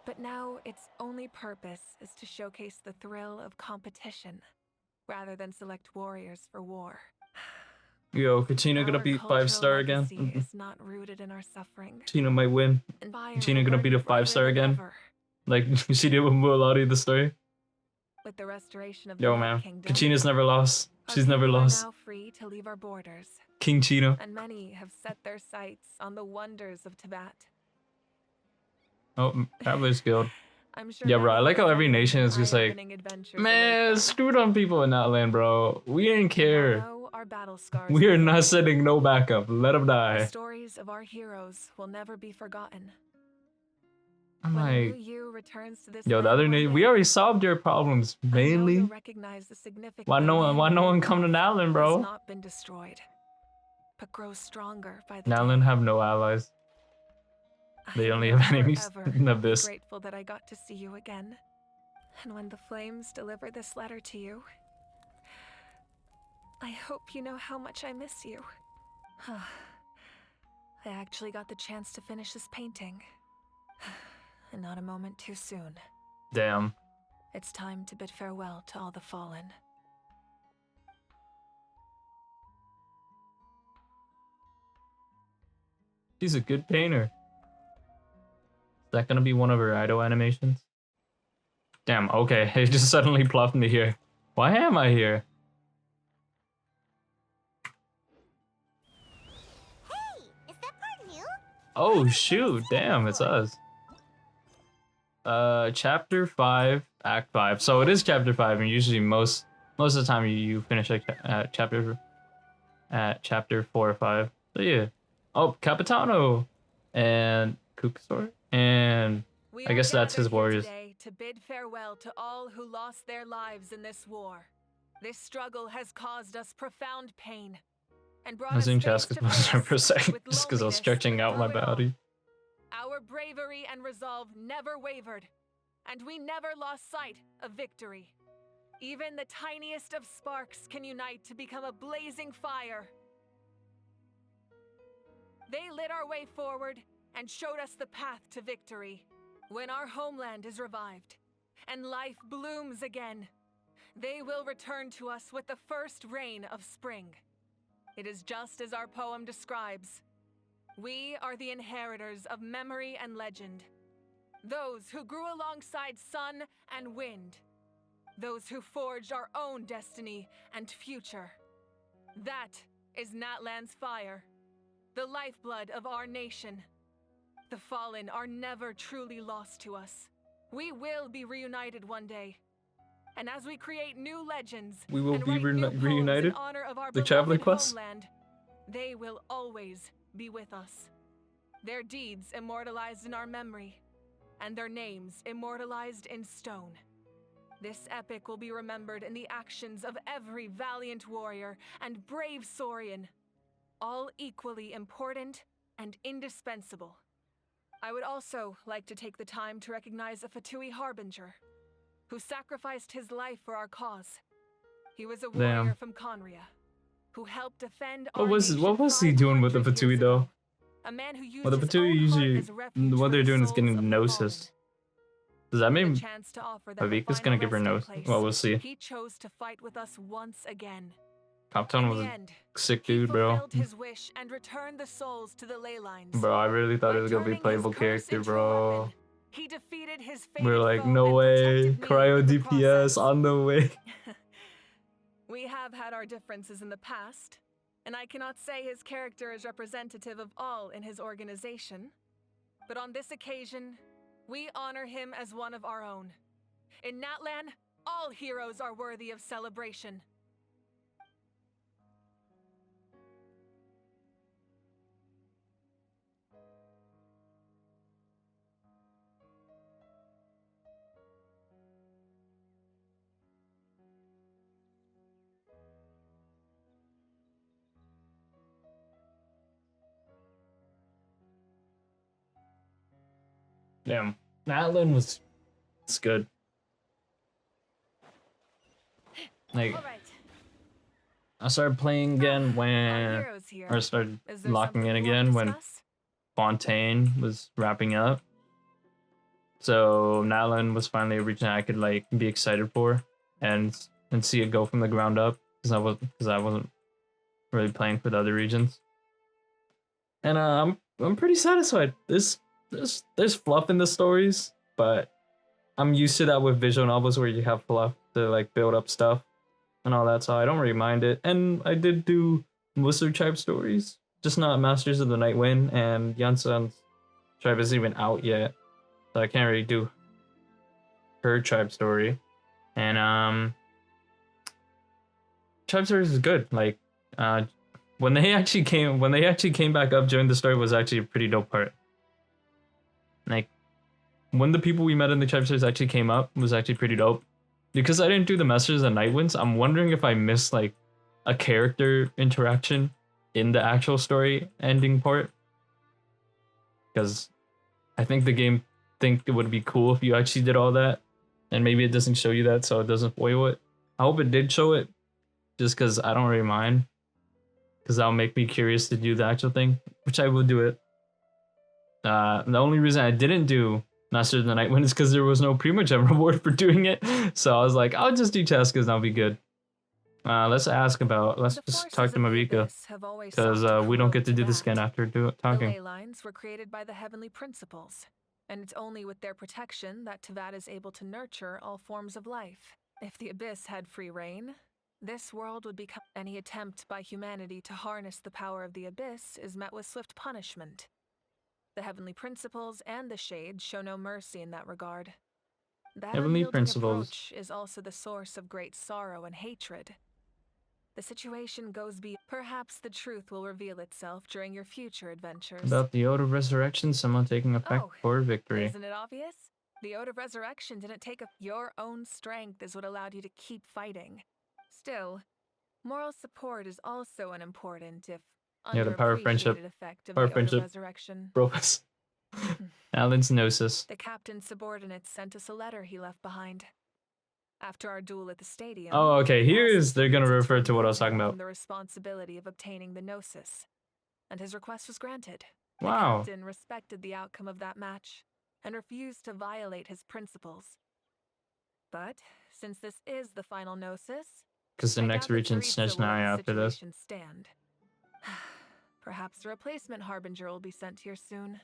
but now its only purpose is to showcase the thrill of competition, rather than select warriors for war. Yo, Kachina gonna beat 5-star again? Is not rooted in our suffering. Kachina might win. Kachina gonna beat a 5-star again? Like she did with Mualadi the story? With the restoration of Yo, the man. Kingdom, Kachina's never lost. She's never lost. Now free to leave our borders. King Chino. And many have set their sights on the wonders of Tibet. Oh, Traveler's Guild. I'm sure Yeah, bro. I like how every nation is just like, man, screw them people in that land, bro. We didn't care. Our battle scars. We are not sending no backup. Let them The die. stories of our heroes will never be forgotten. I'm When a new like, you returns to this yo, the land other one nation, day, we already solved your problems mainly. you'll recognize the significance Why no one come to Natlan, has bro? not been destroyed, but grows stronger by the Natlan have no allies. They only have enemies in the abyss. Grateful that I got to see you again. And when the flames deliver this letter to you, I hope you know how much I miss you. I actually got the chance to finish this painting. And not a moment too soon. Damn. It's time to bid farewell to all the fallen. She's a good painter. Is that gonna be one of her idol animations? Damn, okay. It just suddenly plopped me here. Why am I here? Hey, is that part you? Oh shoot, damn, it's us. Chapter 5, Act 5. So it is Chapter 5, and usually most of the time you finish at chapter 4 or 5. So yeah. Oh, Capitano and Kukasor, and I guess that's his warriors. Today to bid farewell to all who lost their lives in this war. This struggle has caused us profound pain, and I brought was us in face Chaska's to posture face for a second with just because I was loneliness stretching out my through it all. body. Our bravery and resolve never wavered, and we never lost sight of victory. Even the tiniest of sparks can unite to become a blazing fire. They lit our way forward and showed us the path to victory. When our homeland is revived and life blooms again, they will return to us with the first rain of spring. It is just as our poem describes. We are the inheritors of memory and legend. Those who grew alongside sun and wind. Those who forged our own destiny and future. That is Natlan's fire, the lifeblood of our nation. The fallen are never truly lost to us. We will be reunited one day. And as we create new legends We will and be write new poems reunited. in honor of our The Traveler beloved Quest. homeland, they will always be with us. Their deeds immortalized in our memory, and their names immortalized in stone. This epic will be remembered in the actions of every valiant warrior and brave Saurian, all equally important and indispensable. I would also like to take the time to recognize a Fatui Harbinger, who sacrificed his life for our cause. He was a warrior Damn. from Conria, who helped defend What our was nation what was he doing with the 500 Fatui years though? ago. A man who used Well, the his Fatui own heart usually as refuge what for they're the doing is souls getting of the gnosis. Does that fallen. mean The chance to offer them a Avika's final gonna give her resting gnosis? place. Well, we'll see. He chose to fight with us once again. Captain In was the a end, sick he dude, bro. fulfilled his wish and returned the souls to the ley lines. Bro, I really thought By it was gonna be a turning his playable curse character, into a bro. weapon, he defeated his We were fated like, foe no and way. protected me Cryo in the DPS process. on the way. We have had our differences in the past, and I cannot say his character is representative of all in his organization. But on this occasion, we honor him as one of our own. In Natlan, all heroes are worthy of celebration. Damn. Natlan was it's good. Like I started playing again when or started locking in again when Fontaine was wrapping up. So Natlan was finally a region I could like be excited for and see it go from the ground up because I wasn't really playing for the other regions. And I'm pretty satisfied. There's fluff in the stories, but I'm used to that with visual novels where you have fluff to like build up stuff and all that, so I don't really mind it. And I did do Blizzard Tribe stories, just not Masters of the Night Wind, and Yansan's tribe isn't even out yet, so I can't really do her tribe story. And tribe stories is good. Like when they actually came back up during the story was actually a pretty dope part. Like when the people we met in the tribe stories actually came up was actually pretty dope. Because I didn't do the Masters of Night Winds, I'm wondering if I missed like a character interaction in the actual story ending part. Because I think the game think it would be cool if you actually did all that, and maybe it doesn't show you that, so it doesn't spoil it. I hope it did show it, just because I don't really mind, because that'll make me curious to do the actual thing, which I will do it. The only reason I didn't do Master of the Night Wind is because there was no Primogem reward for doing it, so I was like, I'll just do Chaska's and I'll be good. Let's just talk to Marika, because we don't get to do this again after talking. The ley lines were created by the heavenly principles, and it's only with their protection that Tavad is able to nurture all forms of life. If the Abyss had free reign, this world would become... Any attempt by humanity to harness the power of the Abyss is met with swift punishment. The heavenly principles and the shades show no mercy in that regard. That Heavenly unyielding principles. approach is also the source of great sorrow and hatred. The situation goes beyond. Perhaps the truth will reveal itself during your future adventures. About the Ode of Resurrection, someone taking effect for victory. Isn't it obvious? The Ode of Resurrection didn't take your own strength is what allowed you to keep fighting. Still, Moral support is also an important, if Yeah, the power of friendship. underappreciated effect of Power the of Ode of friendship. Resurrection. Brofus. Alan's Gnosis. The captain's subordinates sent us a letter he left behind. After our duel at the stadium. Oh, okay. he Here asked is they're gonna us refer to what I was remove talking him about. From the responsibility of obtaining the Gnosis, and his request was granted. Wow. The captain respected the outcome of that match and refused to violate his principles. But since this is the final Gnosis, Because the I next doubt that region's Tsaritsa will let Snezhnaya the after this. situation stand. Perhaps a replacement harbinger will be sent here soon.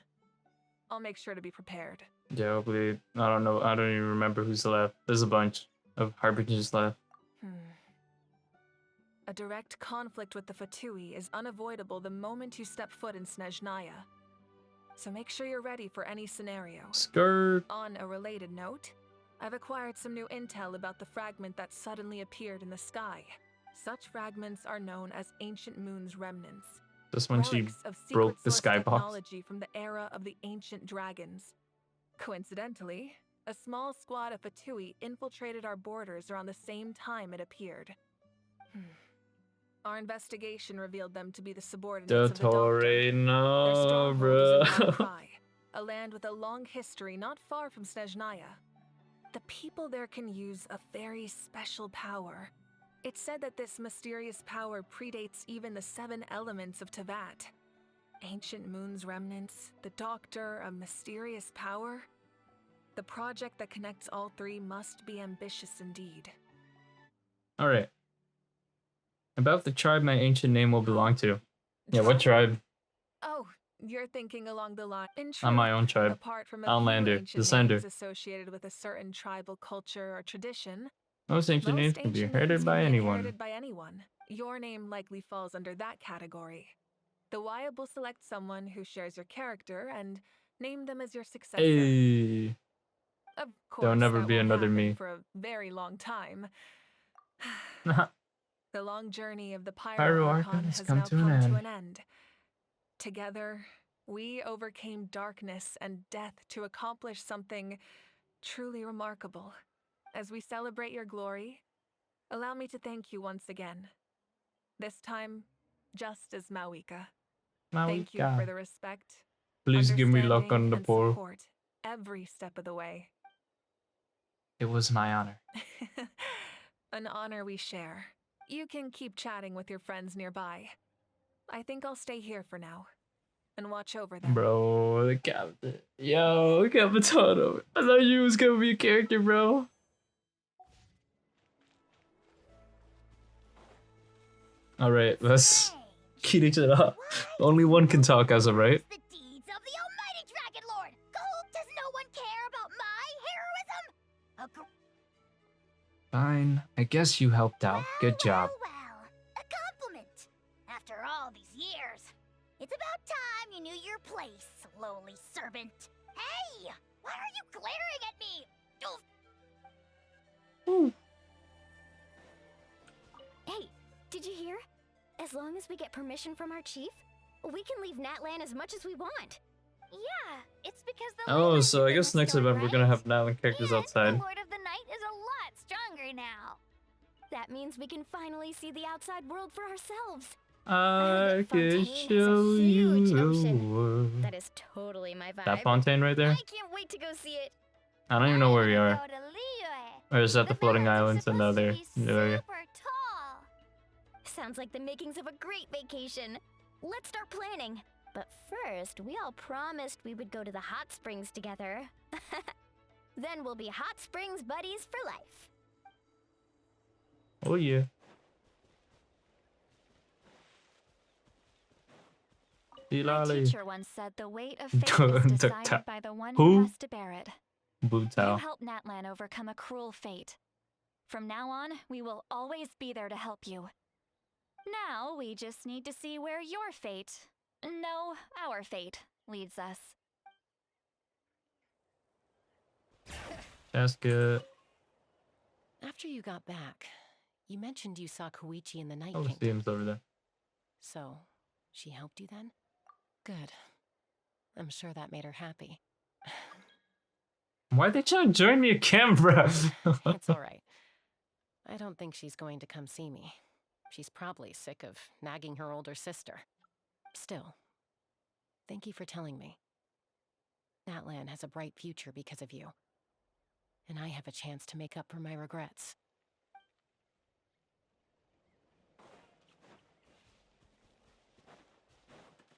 I'll make sure to be prepared. Yeah, hopefully. I don't know. I don't even remember who's left. There's a bunch of harbingers left. A direct conflict with the Fatui is unavoidable the moment you step foot in Snezhnaya. So make sure you're ready for any scenario. Skirt. On a related note, I've acquired some new intel about the fragment that suddenly appeared in the sky. Such fragments are known as Ancient Moon's remnants. This one she Relics of broke secret the source skybox. technology from the era of the ancient dragons. Coincidentally, a small squad of Fatui infiltrated our borders around the same time it appeared. Our investigation revealed them to be the subordinates of the Doctor. Their no, stronghold bro. is in Mount a land with a long history not far from Snezhnaya. The people there can use a very special power. It's said that this mysterious power predates even the 7 elements of Tevat. Ancient Moon's remnants, the Doctor, a mysterious power. The project that connects all 3 must be ambitious indeed. Alright. About the tribe my ancient name will belong to. Yeah, what tribe? Oh, you're thinking along the line. In On my own tribe. apart from a few Outlander. ancient Descender. names associated with a certain tribal culture or tradition, Most ancient names can be ancient inherited names by can be anyone. inherited by anyone. Your name likely falls under that category. The Wyab will select someone who shares your character and name them as your successor. Hey. Of course, There'll never that be won't another happen me. for a very long time. The long journey of the Pyro Pyro Archon Archon has has come now to an come end. to an end. Together, we overcame darkness and death to accomplish something truly remarkable. As we celebrate your glory, allow me to thank you once again. This time, just as Mawika. Thank you for Mawika. the respect, Please give me luck on understanding, the and poll. support every step of the way. It was my honor. An honor we share. You can keep chatting with your friends nearby. I think I'll stay here for now and watch over them. Bro, the captain. Yo, Capitano. I thought you was gonna be a character, bro. Alright, let's keep it up. Only one can talk as of right. The deeds of the Almighty Dragon Lord. Does no one care about my heroism? Fine, I guess you helped out. Good job. Well, a compliment. After all these years, it's about time you knew your place, lowly servant. Hey, why are you glaring at me? Hey, did you hear? As long as we get permission from our chief, we can leave Natlan as much as we want. Yeah, it's because the Oh, so I guess next event we're gonna have Natlan characters outside. The Lord of the Night is a lot stronger now. That means we can finally see the outside world for ourselves. I can show you the world. That is totally my vibe. That Fontaine right there? I can't wait to go see it. I don't even know where we are. Or is that the floating islands in the other area? Sounds like the makings of a great vacation. Let's start planning. But first, we all promised we would go to the hot springs together. Then we'll be hot springs buddies for life. Oh yeah. My Dilali. teacher once said the weight of fate is decided by the one who has to bear it. You Butao. helped Natlan overcome a cruel fate. From now on, we will always be there to help you. Now, we just need to see where your fate, no, our fate, leads us. That's good. After you got back, you mentioned you saw Koichi in the Night Oh, Kingdom. Steam's over there. So, she helped you then? Good. I'm sure that made her happy. Why they trying to join me again, bro? It's alright. I don't think she's going to come see me. She's probably sick of nagging her older sister. Still, thank you for telling me. Natlan has a bright future because of you. And I have a chance to make up for my regrets.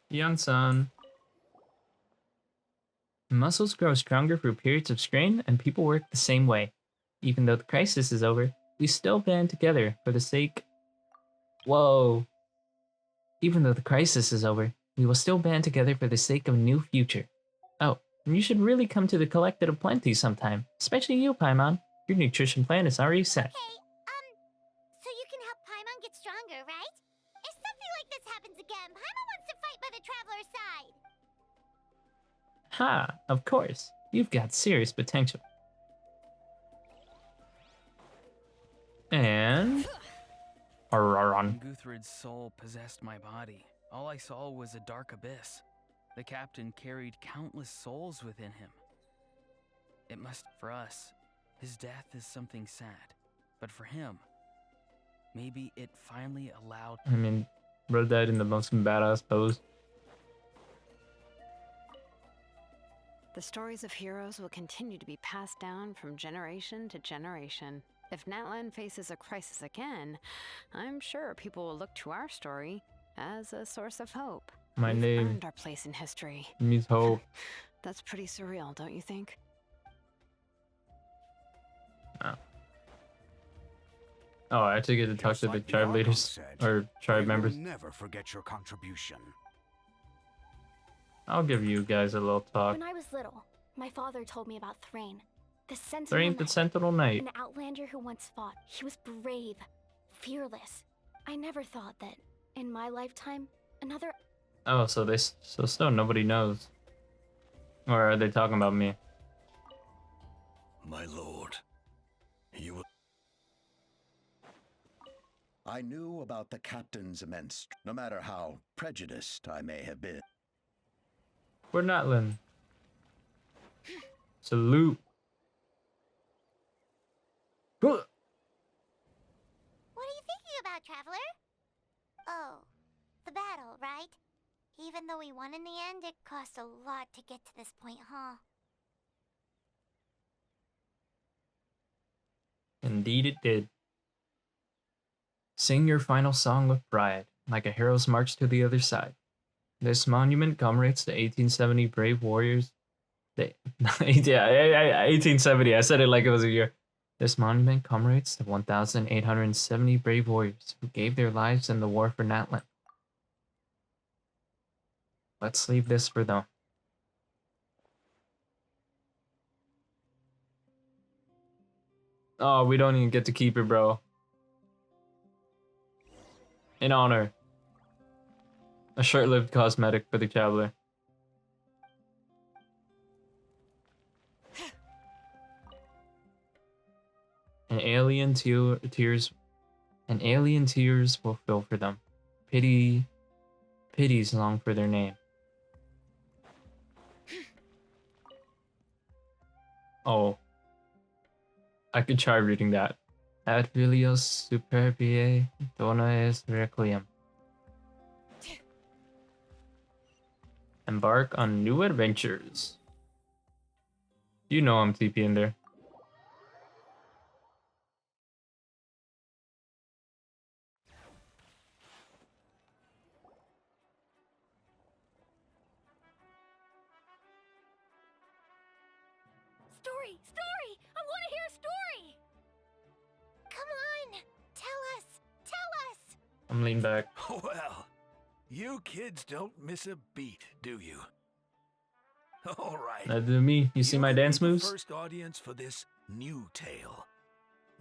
Yan-san. Muscles grow stronger through periods of strain, and people work the same way. Even though the crisis is over, we still band together for the sake... Whoa. Even though the crisis is over, we will still band together for the sake of a new future. Oh, and you should really come to the Collected of Plenty sometime. Especially you, Paimon. Your nutrition plan is already set. Okay, so you can help Paimon get stronger, right? If something like this happens again, Paimon wants to fight by the Traveler's side. Ha, of course. You've got serious potential. And... Araron. Guthred's soul possessed my body. All I saw was a dark abyss. The captain carried countless souls within him. It must, for us, his death is something sad. But for him, maybe it finally allowed... I mean, bro died in the most badass pose. The stories of heroes will continue to be passed down from generation to generation. If Natlan faces a crisis again, I'm sure people will look to our story as a source of hope. My We've name earned our place in history. means hope. That's pretty surreal, don't you think? Oh, I actually get to talk to the tribe leaders or tribe members. Never forget your contribution. I'll give you guys a little talk. When I was little, my father told me about Thrain, the Sentinel Thrain the Sentinel Knight. An outlander who once fought. He was brave, fearless. I never thought that, in my lifetime, another... Oh, so still nobody knows. Or are they talking about me? My lord, you... I knew about the captain's immense, no matter how prejudiced I may have been. We're Natlan. Salute. What are you thinking about, Traveler? Oh, the battle, right? Even though we won in the end, it cost a lot to get to this point, huh? Indeed it did. Sing your final song with pride, like a hero's march to the other side. This monument commemorates the 1870 brave warriors. Yeah, 1870. I said it like it was a year. This monument commemorates the 1,870 brave warriors who gave their lives in the war for Natlan. Let's leave this for them. Oh, we don't even get to keep it, bro. In honor. A short-lived cosmetic for the Traveler. An alien tears will fill for them. Pities long for their name. Oh. I could try reading that. Ad filios superbiae dona est requiem. Embark on new adventures. You know I'm TP in there. Story! Story! I want to hear a story! Come on! Tell us! Tell us! I'm leaning back. Well, you kids don't miss a beat, do you? All right. That do me. You see my dance moves? First audience for this new tale.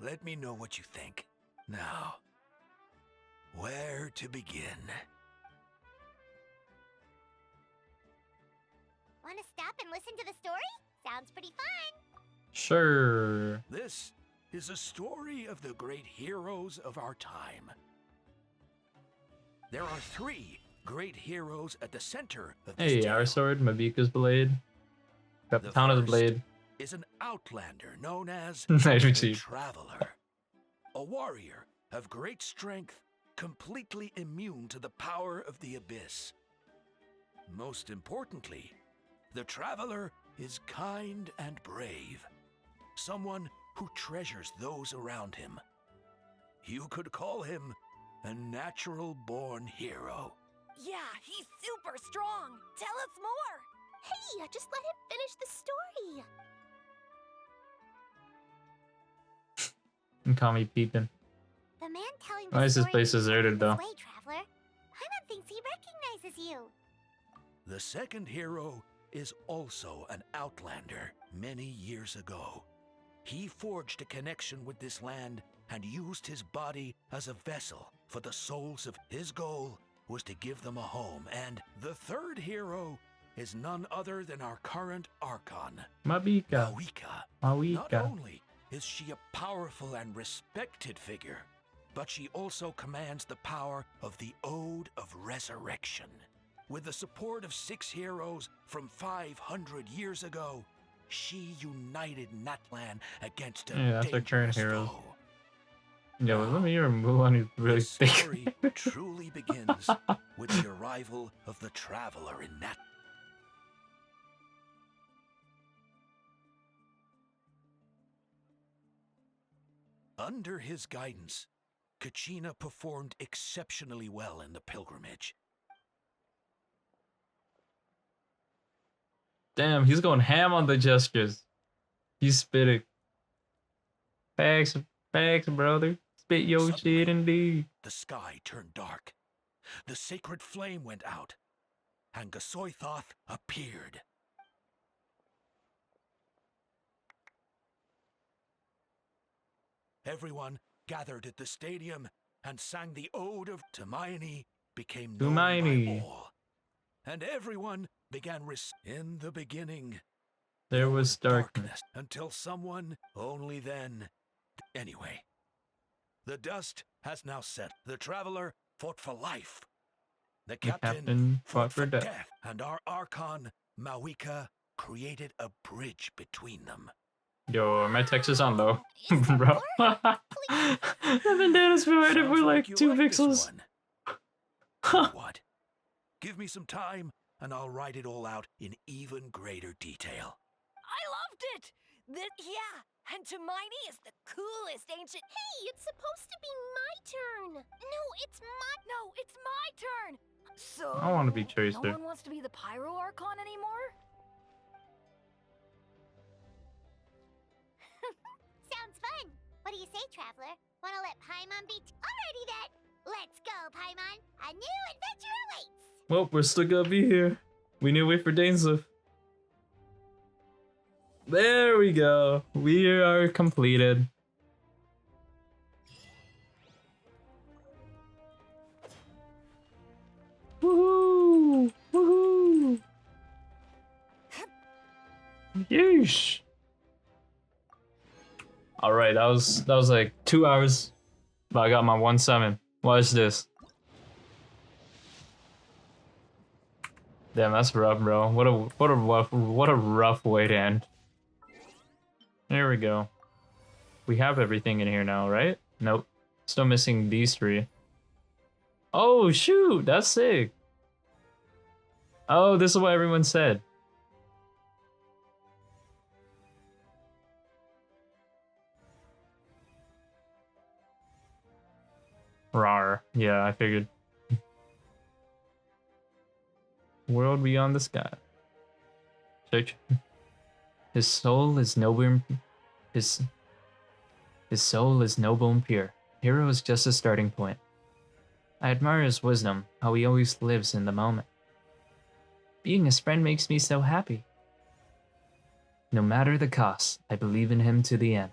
Let me know what you think. Now, where to begin? Want to stop and listen to the story? Sounds pretty fun. Sure. This is a story of the great heroes of our time. There are 3 great heroes at the center of this Hey, tale. our sword, Mabika's blade. Kapitana's blade. Is an outlander known as Nice the receipt. Traveler. A warrior of great strength completely immune to the power of the abyss. Most importantly, the traveler is kind and brave, someone who treasures those around him. You could call him a natural-born hero. Yeah, he's super strong. Tell us more. Hey, just let him finish the story. And call me peeping. The man telling Why the is this story place is deserted, though? this way, traveler. Paimon thinks he recognizes you. The second hero is also an outlander many years ago. He forged a connection with this land and used his body as a vessel for the souls of his goal was to give them a home. And the third hero is none other than our current Archon, Mawika. Not only is she a powerful and respected figure, but she also commands the power of the Ode of Resurrection. With the support of 6 heroes from 500 years ago, she united Natlan against a Yeah, that's our current dangerous hero. foe. Yo, let me remove one who's really The thick. story truly begins with the arrival of the traveler in Nat. Under his guidance, Kachina performed exceptionally well in the pilgrimage. Damn, he's going ham on the gestures. He's spitting. Facts, brother. Spit your shit indeed. The sky turned dark. The sacred flame went out, and Gasoithoth appeared. Everyone gathered at the stadium and sang the Ode of Hermione became known by Hermione. all. And everyone began in the beginning. There was darkness. Until someone, only then. Anyway, the dust has now set. The traveler fought for life. The captain fought for death. And our Archon, Mawika, created a bridge between them. Yo, my text is on low. Bro. I've been doing this for like 2 pixels. What? Give me some time, and I'll write it all out in even greater detail. I loved it! Yeah, and Hermione is the coolest ancient... Hey, it's supposed to be my turn. No, it's my turn. So... I want to be Tracer. No one wants to be the Pyro Archon anymore? Sounds fun. What do you say, traveler? Wanna let Paimon be... Alrighty then. Let's go, Paimon. A new adventure awaits. Well, we're still gonna be here. We need to wait for Dainsleif. There we go. We are completed. Woohoo! Woohoo! Yeesh! Alright, that was like 2 hours. But I got my 1-7. Watch this. Damn, that's rough, bro. What a rough way to end. There we go. We have everything in here now, right? Nope. Still missing these 3. Oh shoot, that's sick. Oh, this is what everyone said. Rawr. Yeah, I figured. World beyond the sky. Search. His soul is noble. His soul is noble and pure. Hero is just a starting point. I admire his wisdom, how he always lives in the moment. Being his friend makes me so happy. No matter the cost, I believe in him to the end.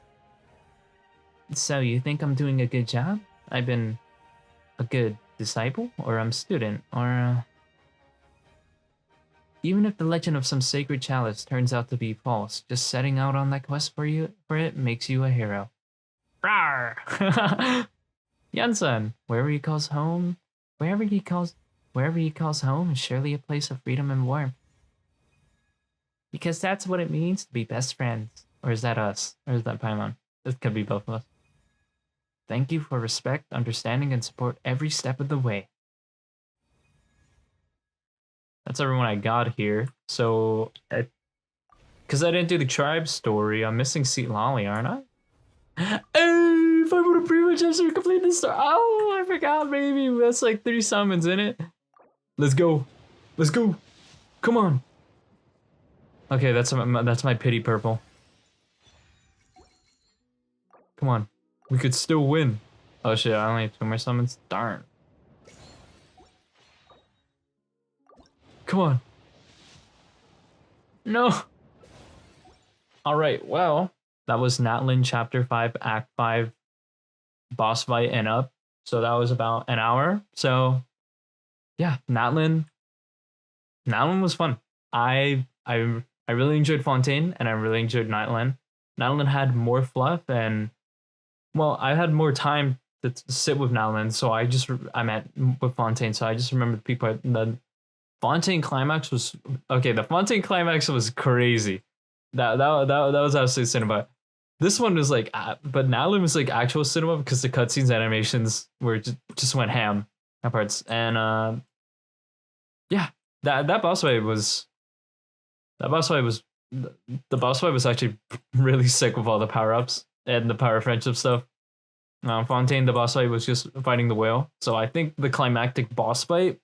So you think I'm doing a good job? I've been a good disciple, or I'm student, or even if the legend of some sacred chalice turns out to be false, just setting out on that quest for it makes you a hero. Rawr! Janssen, wherever he calls home is surely a place of freedom and warmth. Because that's what it means to be best friends. Or is that us? Or is that Paimon? This could be both of us. Thank you for respect, understanding, and support every step of the way. That's everyone I got here. So, because I didn't do the tribe story, I'm missing Seat Lolly, aren't I? Hey, if I would have pretty much actually completed this story. Oh, I forgot, baby. That's like 3 summons in it. Let's go. Let's go. Come on. Okay, that's my pity purple. Come on. We could still win. Oh shit, I only have 2 more summons. Darn. Come on. No. Alright, well, that was Natlan Chapter 5, Act 5, boss fight and up. So that was about an hour. So yeah, Natlan was fun. I really enjoyed Fontaine and I really enjoyed Natlan. Natlan had more fluff and, well, I had more time to sit with Natlan, so I met with Fontaine, so I just remember the Fontaine climax was okay. The Fontaine climax was crazy. That was absolute cinema. This one was like, but Natlan was like actual cinema because the cutscenes animations were just went ham at parts, and yeah, that boss fight was the boss fight was actually really sick with all the power ups and the power friendship stuff. Fontaine, the boss fight was just fighting the whale, so I think the climactic boss fight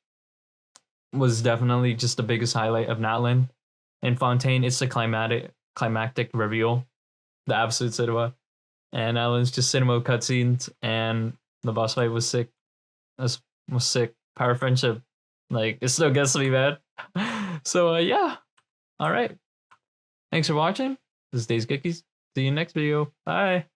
was definitely just the biggest highlight of Natlan. And Fontaine, it's the climactic reveal, the absolute cinema. And Natlan's just cinema cutscenes, and the boss fight was sick. Was sick. Power friendship, like it still gets me, man. So yeah, all right. Thanks for watching. This is Days Cookies. See you next video. Bye.